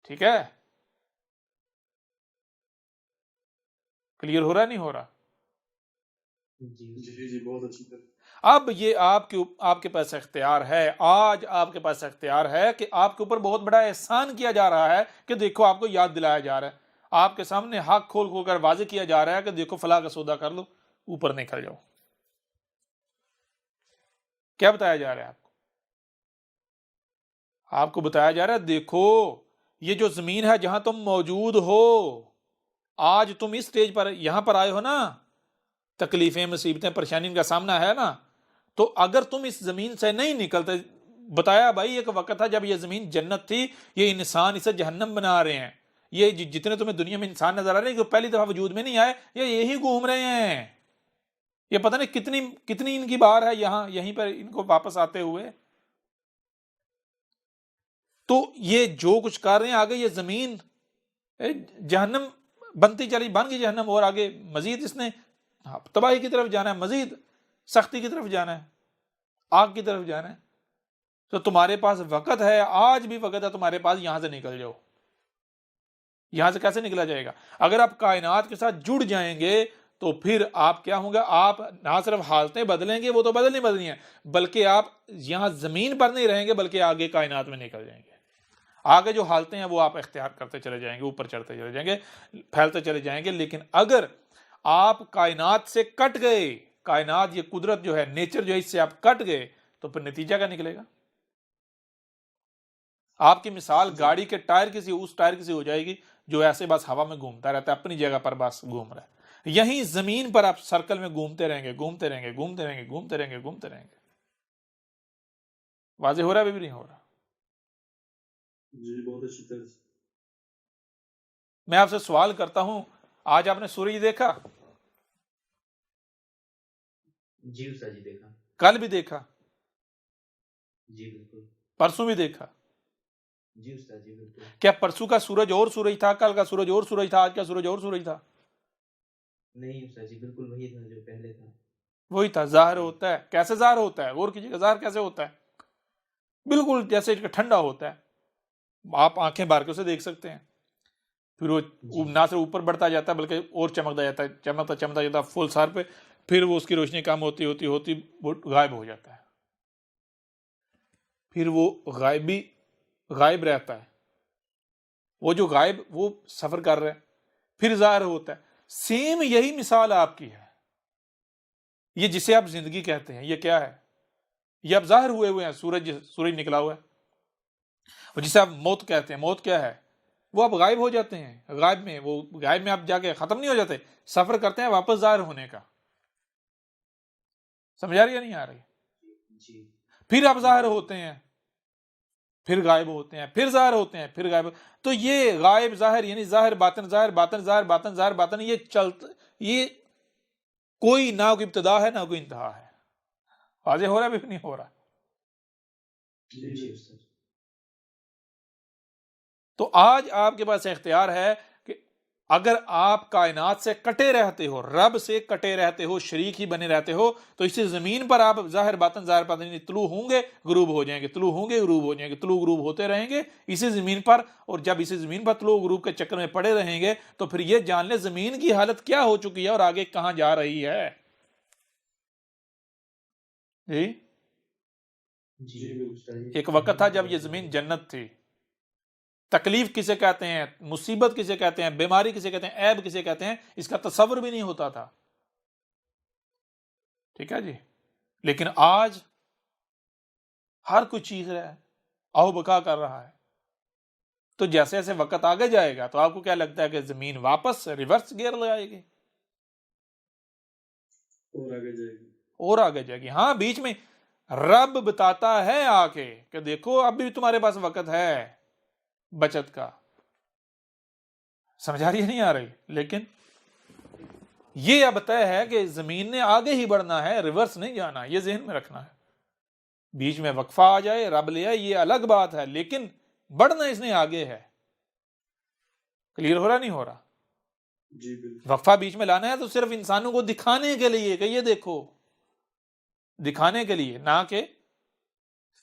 ٹھیک ہے؟ کلیئر ہو رہا ہے نہیں ہو رہا؟ جی جی جی بہت اچھی طرح. اب یہ آپ کے پاس اختیار ہے. آج آپ کے پاس اختیار ہے کہ آپ کے اوپر بہت بڑا احسان کیا جا رہا ہے کہ دیکھو آپ کو یاد دلایا جا رہا ہے، آپ کے سامنے حق کھول کھول کر واضح کیا جا رہا ہے کہ دیکھو فلاں کا سودا کر لو، اوپر نکل جاؤ. کیا بتایا جا رہا ہے آپ کو؟ آپ کو بتایا جا رہا ہے دیکھو یہ جو زمین ہے جہاں تم موجود ہو، آج تم اس سٹیج پر یہاں پر آئے ہو نا، تکلیفیں، مصیبتیں، پریشانی کا سامنا ہے نا، تو اگر تم اس زمین سے نہیں نکلتے، بتایا بھائی ایک وقت تھا جب یہ زمین جنت تھی، یہ انسان اسے جہنم بنا رہے ہیں. یہ جتنے تمہیں دنیا میں انسان نظر آ رہے ہیں جو پہلی دفعہ وجود میں نہیں آئے، یہ یہی گھوم رہے ہیں. یہ پتہ نہیں کتنی ان کی بار ہے یہاں، یہیں پر ان کو واپس آتے ہوئے. تو یہ جو کچھ کر رہے ہیں آگے یہ زمین جہنم بنتی چلی، بن گئی جہنم، اور آگے مزید اس نے تباہی کی طرف جانا ہے، مزید سختی کی طرف جانا ہے، آگ کی طرف جانا ہے. تو تمہارے پاس وقت ہے، آج بھی وقت ہے تمہارے پاس، یہاں سے نکل جاؤ. یہاں سے کیسے نکلا جائے گا؟ اگر آپ کائنات کے ساتھ جڑ جائیں گے تو پھر آپ کیا ہوں گے؟ آپ نہ صرف حالتیں بدلیں گے، وہ تو بدلنی ہیں، بلکہ آپ یہاں زمین پر نہیں رہیں گے بلکہ آگے کائنات میں نکل جائیں گے. آگے جو حالتیں ہیں وہ آپ اختیار کرتے چلے جائیں گے، اوپر چڑھتے چلے جائیں گے، پھیلتے چلے جائیں گے. لیکن اگر آپ کائنات سے کٹ گئے، کائنات یہ قدرت جو ہے، نیچر جو ہے، اس سے آپ کٹ گئے تو پھر نتیجہ کیا نکلے گا؟ آپ کی مثال گاڑی کے ٹائر اس ٹائر کی سی ہو جائے گی جو ایسے بس ہوا میں گھومتا رہتا ہے، اپنی جگہ پر بس گھوم رہا ہے. یہیں زمین پر آپ سرکل میں گھومتے رہیں گے، گھومتے رہیں گے، گھومتے رہیں گے، گھومتے رہیں گے، گھومتے رہیں گے. واضح ہو رہا ہے؟ ابھی بھی نہیں ہو رہا؟ جی بہت اچھی طرح سے. میں آپ سے سوال کرتا ہوں، آج آپ نے سورج دیکھا؟ جی استاد جی دیکھا. کل بھی دیکھا؟ جی بالکل. پرسوں بھی دیکھا؟ جی استاد جی بالکل. کیا پرسوں کا سورج اور سورج تھا، کل کا سورج اور سورج تھا، آج کا سورج اور سورج تھا؟ نہیں استاد جی بالکل وہی تھا جو پہلے تھا. وہی تھا. ظاہر ہوتا ہے، کیسے ظاہر ہوتا ہے؟ غور کیجیے گا، ظاہر کیسے ہوتا ہے؟ بالکل جیسے ٹھنڈا ہوتا ہے، آپ آنکھیں بھر کے اسے دیکھ سکتے ہیں. پھر وہ نہ صرف اوپر بڑھتا جاتا ہے بلکہ اور چمکتا جاتا ہے، چمکتا جاتا ہے فل سر پہ، پھر وہ اس کی روشنی کم ہوتی ہوتی ہوتی وہ غائب ہو جاتا ہے. پھر وہ غائب رہتا ہے، وہ جو غائب وہ سفر کر رہا ہے، پھر ظاہر ہوتا ہے. سیم یہی مثال آپ کی ہے. یہ جسے آپ زندگی کہتے ہیں، یہ کیا ہے؟ یہ آپ ظاہر ہوئے ہیں، سورج نکلا ہوا ہے. اور جسے آپ موت کہتے ہیں، موت کیا ہے؟ وہ آپ غائب ہو جاتے ہیں، غائب میں آپ جا کے ختم نہیں ہو جاتے، سفر کرتے ہیں واپس ظاہر ہونے کا. سمجھا رہی یا نہیں آ رہی؟ جی پھر آپ ظاہر ہوتے ہیں، پھر غائب ہوتے ہیں، پھر ظاہر ہوتے ہیں، پھر غائب. تو یہ غائب ظاہر یعنی ظاہر باطن، ظاہر باطن، ظاہر باطن، ظاہر باطن، یہ کوئی نہ کوئی ابتدا ہے نہ کوئی انتہا ہے. واضح ہو رہا ہے بھی نہیں ہو رہا؟ جی جی استاد. تو آج آپ کے پاس اختیار ہے کہ اگر آپ کائنات سے کٹے رہتے ہو، رب سے کٹے رہتے ہو، شریک ہی بنے رہتے ہو، تو اسی زمین پر آپ ظاہر باطن طلوع ہوں گے، غروب ہو جائیں گے، طلوع ہوں گے، غروب ہو جائیں گے، طلوع غروب ہوتے رہیں گے اسی زمین پر. اور جب اسی زمین پر طلوع غروب کے چکر میں پڑے رہیں گے تو پھر یہ جان لیں زمین کی حالت کیا ہو چکی ہے اور آگے کہاں جا رہی ہے. جی جی استاد. ایک وقت تھا جب یہ زمین جنت تھی. تکلیف کسے کہتے ہیں، مصیبت کسے کہتے ہیں، بیماری کسے کہتے ہیں، عیب کسے کہتے ہیں، اس کا تصور بھی نہیں ہوتا تھا. ٹھیک ہے جی. لیکن آج ہر کوئی چیز ہے، آؤ بقا کر رہا ہے. تو جیسے جیسے وقت آگے جائے گا تو آپ کو کیا لگتا ہے کہ زمین واپس ریورس گیئر لگائے گی اور آگے جائے گی. اور آگے جائے گی؟ ہاں، بیچ میں رب بتاتا ہے آ کے کہ دیکھو اب بھی تمہارے پاس وقت ہے بچت کا. سمجھا رہی ہے نہیں آ رہی؟ لیکن یہ اب طے ہے کہ زمین نے آگے ہی بڑھنا ہے، ریورس نہیں جانا. یہ ذہن میں رکھنا ہے. بیچ میں وقفہ آ جائے، رب لے آئے، یہ الگ بات ہے، لیکن بڑھنا اس نے آگے ہے. کلیئر ہو رہا نہیں ہو رہا؟ جی بالکل. وقفہ بیچ میں لانا ہے تو صرف انسانوں کو دکھانے کے لیے کہ یہ دیکھو، دکھانے کے لیے، نہ کہ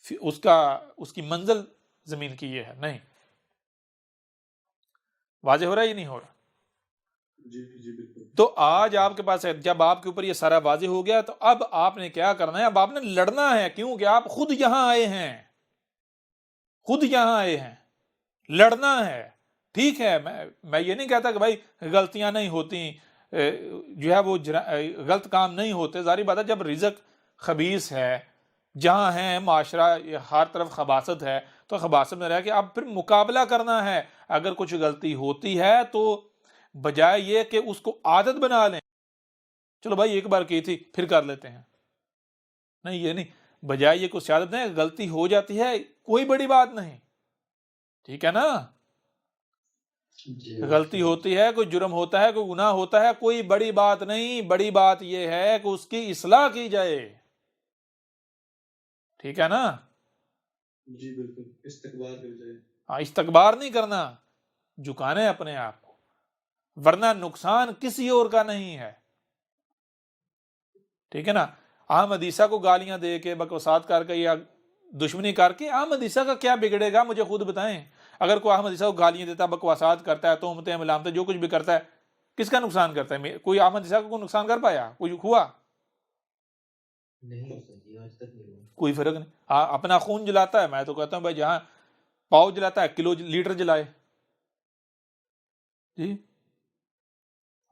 اس کی منزل زمین کی یہ ہے. نہیں. واضح ہو رہا ہے یہ نہیں ہو رہا؟ جی جی بالکل. تو آج آپ کے پاس ہے، جب آپ کے اوپر یہ سارا واضح ہو گیا تو اب آپ نے کیا کرنا ہے؟ اب آپ نے لڑنا ہے. کیوں کہ آپ خود یہاں آئے ہیں، خود یہاں آئے ہیں، لڑنا ہے. ٹھیک ہے، میں یہ نہیں کہتا کہ بھائی غلطیاں نہیں ہوتی، جو ہے وہ غلط کام نہیں ہوتے. ظاہری بات ہے جب رزق خبیث ہے، جہاں ہے معاشرہ ہر طرف خباثت ہے، تو خباثت میں رہ کے اب پھر مقابلہ کرنا ہے. اگر کچھ غلطی ہوتی ہے تو بجائے یہ کہ اس کو عادت بنا لیں، چلو بھائی ایک بار کی تھی پھر کر لیتے ہیں، نہیں، یہ نہیں. بجائے یہ کچھ عادت نہیں، غلطی ہو جاتی ہے کوئی بڑی بات نہیں. ٹھیک ہے نا؟ جی غلطی ہوتی ہے، کوئی جرم ہوتا ہے، کوئی گناہ ہوتا ہے، کوئی بڑی بات نہیں. بڑی بات یہ ہے کہ اس کی اصلاح کی جائے. ٹھیک ہے نا؟ جی بالکل. استقبال کر جائے. ہاں، استکبار نہیں کرنا، جھکانا ہے اپنے آپ کو، ورنہ نقصان کسی اور کا نہیں ہے. ٹھیک ہے نا؟ احمد عیسیٰ کو گالیاں دے کے، بکواسات کر کے یا دشمنی کر کے احمد عیسیٰ کا کیا بگڑے گا؟ مجھے خود بتائیں. اگر کوئی احمد عیسیٰ کو گالیاں دیتا ہے، بکواسات کرتا ہے، تہمتیں ملامتیں جو کچھ بھی کرتا ہے، کس کا نقصان کرتا ہے؟ کوئی احمد عیسیٰ کو نقصان کر پایا؟ کوئی ہوا؟ نہیں استاد جی، آج تک نہیں ہوا. کوئی فرق نہیں. اپنا خون جلاتا ہے، میں تو کہتا ہوں بھائی جہاں پاؤ جلاتا ہے کلو لیٹر جلائے. جی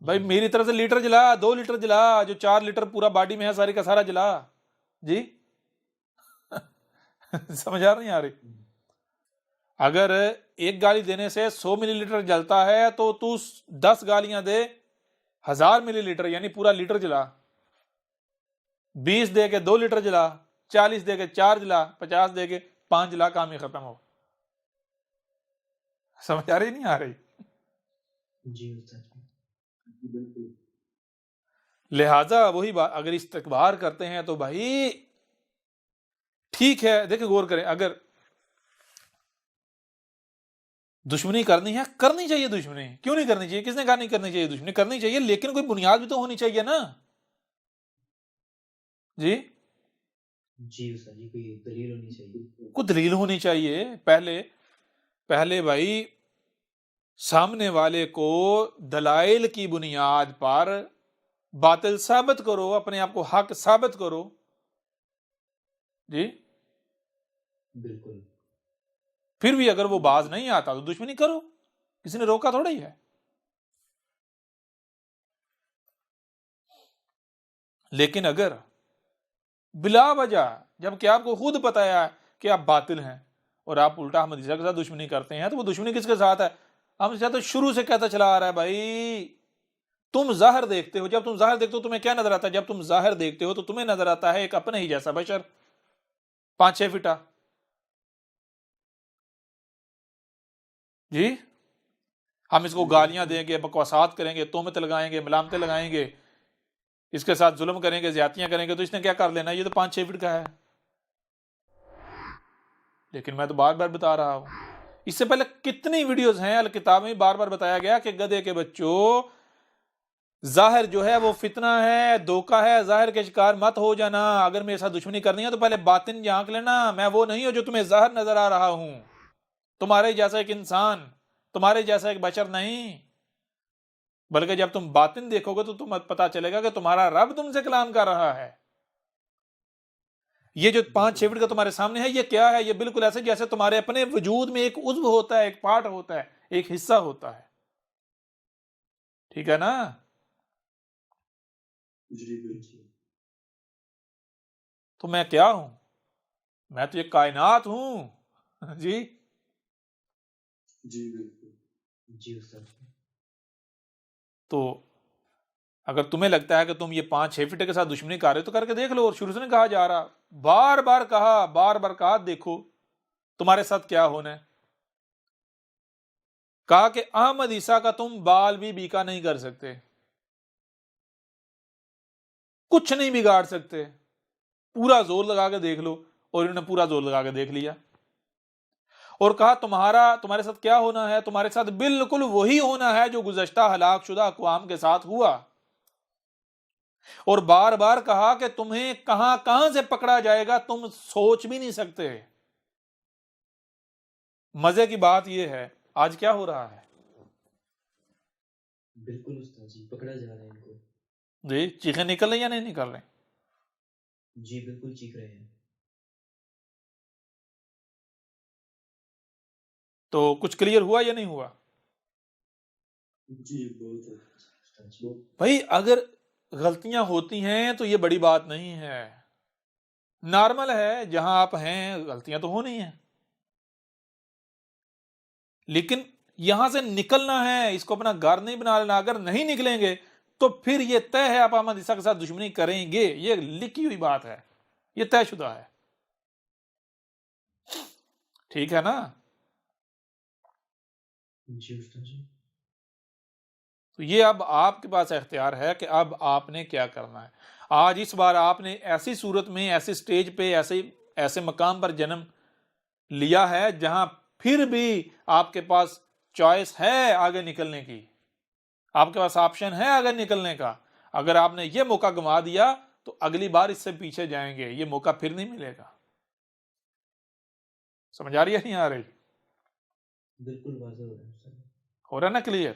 بھائی میری طرف سے لیٹر جلا، 2 لیٹر جلا، جو 4 لیٹر پورا باڈی میں ہے ساری کا سارا جلا. جی سمجھ آ نہیں آ رہی؟ اگر ایک گالی دینے سے 100 ملی لیٹر جلتا ہے تو 10 گالیاں دے 1000 ملی لیٹر، یعنی پورا لیٹر جلا. 20 دے کے 2 لیٹر جلا، 40 دے کے 4 جلا، 50 دے کے 5 جلا، کام ہی ختم ہو. سمجھ آ رہی نہیں آ رہی؟ جی استاد جی. بالکل. لہذا وہی بات، اگر استکبار کرتے ہیں تو بھائی ٹھیک ہے. دیکھیں غور کریں، اگر دشمنی کرنی ہے، کرنی چاہیے دشمنی. کیوں نہیں کرنی چاہیے؟ کس نے کہا نہیں کرنی چاہیے؟ دشمنی کرنی چاہیے، لیکن کوئی بنیاد بھی تو ہونی چاہیے نا. جی جی استاد جی، کوئی دلیل ہونی چاہیے. کوئی دلیل ہونی چاہیے. پہلے بھائی سامنے والے کو دلائل کی بنیاد پر باطل ثابت کرو، اپنے آپ کو حق ثابت کرو. جی بالکل پھر بھی اگر وہ باز نہیں آتا تو دشمنی کرو، کسی نے روکا تھوڑا ہی ہے. لیکن اگر بلا وجہ جبکہ آپ کو خود پتا ہے کہ آپ باطل ہیں اور آپ الٹا احمد عیسیٰ کے ساتھ دشمنی کرتے ہیں، تو وہ دشمنی کس کے ساتھ ہے؟ احمد عیسیٰ تو شروع سے کہتا چلا آ رہا ہے بھائی تم ظاہر دیکھتے ہو، جب تم ظاہر دیکھتے ہو تمہیں کیا نظر آتا ہے؟ جب تم ظاہر دیکھتے ہو تو تمہیں نظر آتا ہے ایک اپنے ہی جیسا بشر 5-6 فٹا. جی ہم اس کو گالیاں دیں گے، بکواسات کریں گے، تہمت لگائیں گے، ملامتیں لگائیں گے، اس کے ساتھ ظلم کریں گے، زیادتیاں کریں گے، تو اس نے کیا کر لینا؟ یہ تو 5-6 فٹ کا ہے. لیکن میں تو بار بار بتا رہا ہوں، اس سے پہلے کتنی ویڈیوز ہیں الکتاب میں بار بار بتایا گیا کہ گدھے کے بچوں ظاہر جو ہے وہ فتنہ ہے، دھوکہ ہے، ظاہر کے شکار مت ہو جانا. اگر میرے ساتھ دشمنی کرنی ہے تو پہلے باطن جھانک لینا. میں وہ نہیں ہوں جو تمہیں ظاہر نظر آ رہا ہوں، تمہارے جیسا ایک انسان، تمہارے جیسا ایک بشر نہیں، بلکہ جب تم باطن دیکھو گے تو تمہیں پتا چلے گا کہ تمہارا رب تم سے کلام کر رہا ہے. یہ جو 5-6 فٹ کا تمہارے سامنے ہے، یہ کیا ہے؟ یہ بالکل ایسے جیسے تمہارے اپنے وجود میں ایک عضو ہوتا ہے، ایک پارٹ ہوتا ہے، ایک حصہ ہوتا ہے. ٹھیک ہے نا؟ جی بالکل. تو میں کیا ہوں؟ میں تو یہ کائنات ہوں. جی جی بالکل. جی استاد. تو اگر تمہیں لگتا ہے کہ تم یہ 5-6 فٹ کے ساتھ دشمنی کر رہے ہو تو کر کے دیکھ لو. اور شروع سے نہیں کہا جا رہا، بار بار کہا دیکھو تمہارے ساتھ کیا ہونا ہے. کہا کہ احمد عیسیٰ کا تم بال بھی بیکا نہیں کر سکتے، کچھ نہیں بگاڑ سکتے، پورا زور لگا کے دیکھ لو. اور انہوں نے پورا زور لگا کے دیکھ لیا. اور کہا تمہارے ساتھ کیا ہونا ہے؟ تمہارے ساتھ بالکل وہی ہونا ہے جو گزشتہ ہلاک شدہ اقوام کے ساتھ ہوا. اور بار بار کہا کہ تمہیں کہاں کہاں سے پکڑا جائے گا تم سوچ بھی نہیں سکتے. مزے کی بات یہ ہے آج کیا ہو رہا ہے؟ بالکل استاد جی پکڑا جا رہا ہے ان کو. جی چیخیں نکل رہی یا نہیں نکل رہی؟ جی بالکل چیخ رہے ہیں. تو کچھ کلیئر ہوا یا نہیں ہوا؟ جی بہت استاد جی. بھائی اگر غلطیاں ہوتی ہیں تو یہ بڑی بات نہیں ہے، نارمل ہے، جہاں آپ ہیں غلطیاں تو ہونی ہیں. لیکن یہاں سے نکلنا ہے، اس کو اپنا گھر نہیں بنا لینا. اگر نہیں نکلیں گے تو پھر یہ طے ہے آپ احمد عیسیٰ کے ساتھ دشمنی کریں گے. یہ لکھی ہوئی بات ہے، یہ طے شدہ ہے. ٹھیک ہے نا؟ جی استاد جی. تو یہ اب آپ کے پاس اختیار ہے کہ اب آپ نے کیا کرنا ہے. آج اس بار آپ نے ایسی صورت میں، ایسی سٹیج پہ، ایسے مقام پر جنم لیا ہے جہاں پھر بھی آپ کے پاس چوائس ہے آگے نکلنے کی، آپ کے پاس آپشن ہے آگے نکلنے کا. اگر آپ نے یہ موقع گنوا دیا تو اگلی بار اس سے پیچھے جائیں گے، یہ موقع پھر نہیں ملے گا. سمجھ آ رہی ہے نہیں آ رہی؟ بالکل واضح ہو رہا ہے استاد. ہو رہا ہے نا کلیئر؟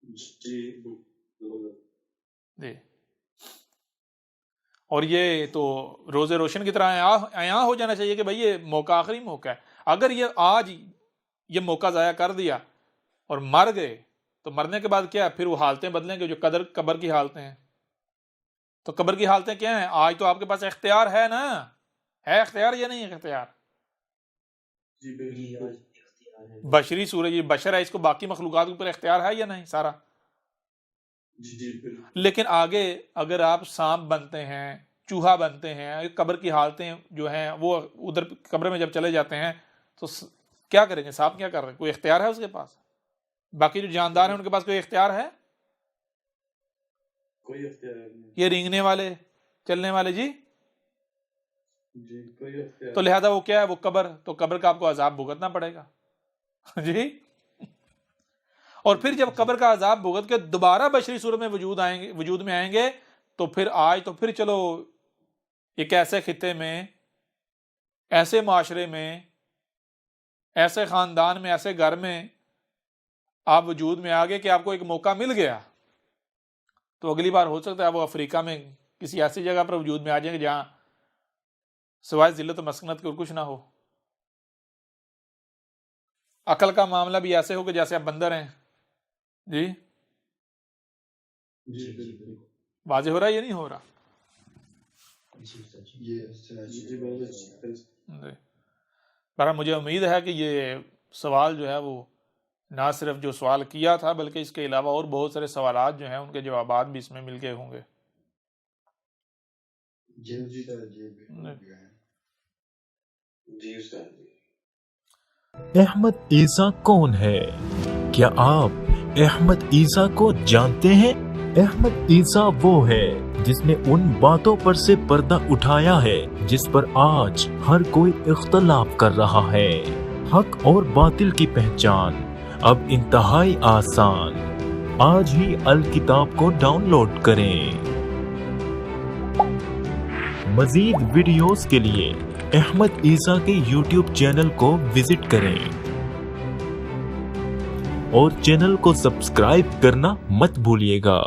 جی بالکل. جی. اور یہ تو روزے روشن کی طرح عیاں ہو جانا چاہیے کہ بھائی یہ موقع آخری موقع ہے. اگر یہ آج یہ موقع ضائع کر دیا اور مر گئے تو مرنے کے بعد کیا؟ پھر وہ حالتیں بدلیں گے جو قبر کی حالتیں ہیں. تو قبر کی حالتیں کیا ہیں؟ آج تو آپ کے پاس اختیار ہے نا، ہے اختیار یا نہیں اختیار؟ جی یہ بالکل. آج اختیار ہے. بشری صورت یہ بشر ہے، اس کو باقی مخلوقات کے اوپر اختیار ہے یا نہیں سارا؟ جی بالکل. لیکن آگے اگر آپ سانپ بنتے ہیں، چوہا بنتے ہیں، قبر کی حالتیں جو ہیں وہ ادھر قبر میں جب چلے جاتے ہیں تو کیا کریں گے؟ سانپ کیا کر رہے ہیں؟ کوئی اختیار ہے اس کے پاس؟ باقی جو جاندار ہیں ان کے پاس کوئی اختیار ہے؟ کوئی اختیار نہیں. یہ رینگنے والے، چلنے والے، جی جی کوئی اختیار. تو لہذا وہ کیا ہے؟ وہ قبر، تو قبر کا آپ کو عذاب بھگتنا پڑے گا. جی. اور پھر جب قبر کا عذاب بھگت کے دوبارہ بشری صورت میں وجود میں آئیں گے تو پھر آج تو پھر چلو ایک ایسے خطے میں، ایسے معاشرے میں، ایسے خاندان میں، ایسے گھر میں آپ وجود میں آگے کہ آپ کو ایک موقع مل گیا تو اگلی بار ہو سکتا ہے وہ افریقہ میں کسی ایسی جگہ پر وجود میں آ جائیں گے جہاں سوائے ذلت و مسکنت کے اور کچھ نہ ہو. عقل کا معاملہ بھی ایسے ہو کہ جیسے آپ بندر ہیں. جی جی بالکل. واضح ہو رہا ہے یا نہیں ہو رہا؟ جی سر جی. جی بہت اچھی. جی بہرحال مجھے امید ہے کہ یہ سوال جو ہے وہ نہ صرف جو سوال کیا تھا بلکہ اس کے علاوہ اور بہت سارے سوالات جو ہیں ان کے جوابات بھی اس میں مل گئے ہوں گے. جی سر جی بالکل. جی سر. احمد عیسیٰ کون ہے؟ کیا آپ احمد عیسیٰ کو جانتے ہیں؟ احمد عیسیٰ وہ ہے جس نے ان باتوں پر سے پردہ اٹھایا ہے جس پر آج ہر کوئی اختلاف کر رہا ہے. حق اور باطل کی پہچان اب انتہائی آسان. آج ہی الکتاب کو ڈاؤن لوڈ کریں. مزید ویڈیوز کے لیے احمد عیسیٰ کے یوٹیوب چینل کو وزٹ کریں اور چینل کو سبسکرائب کرنا مت بھولیے گا.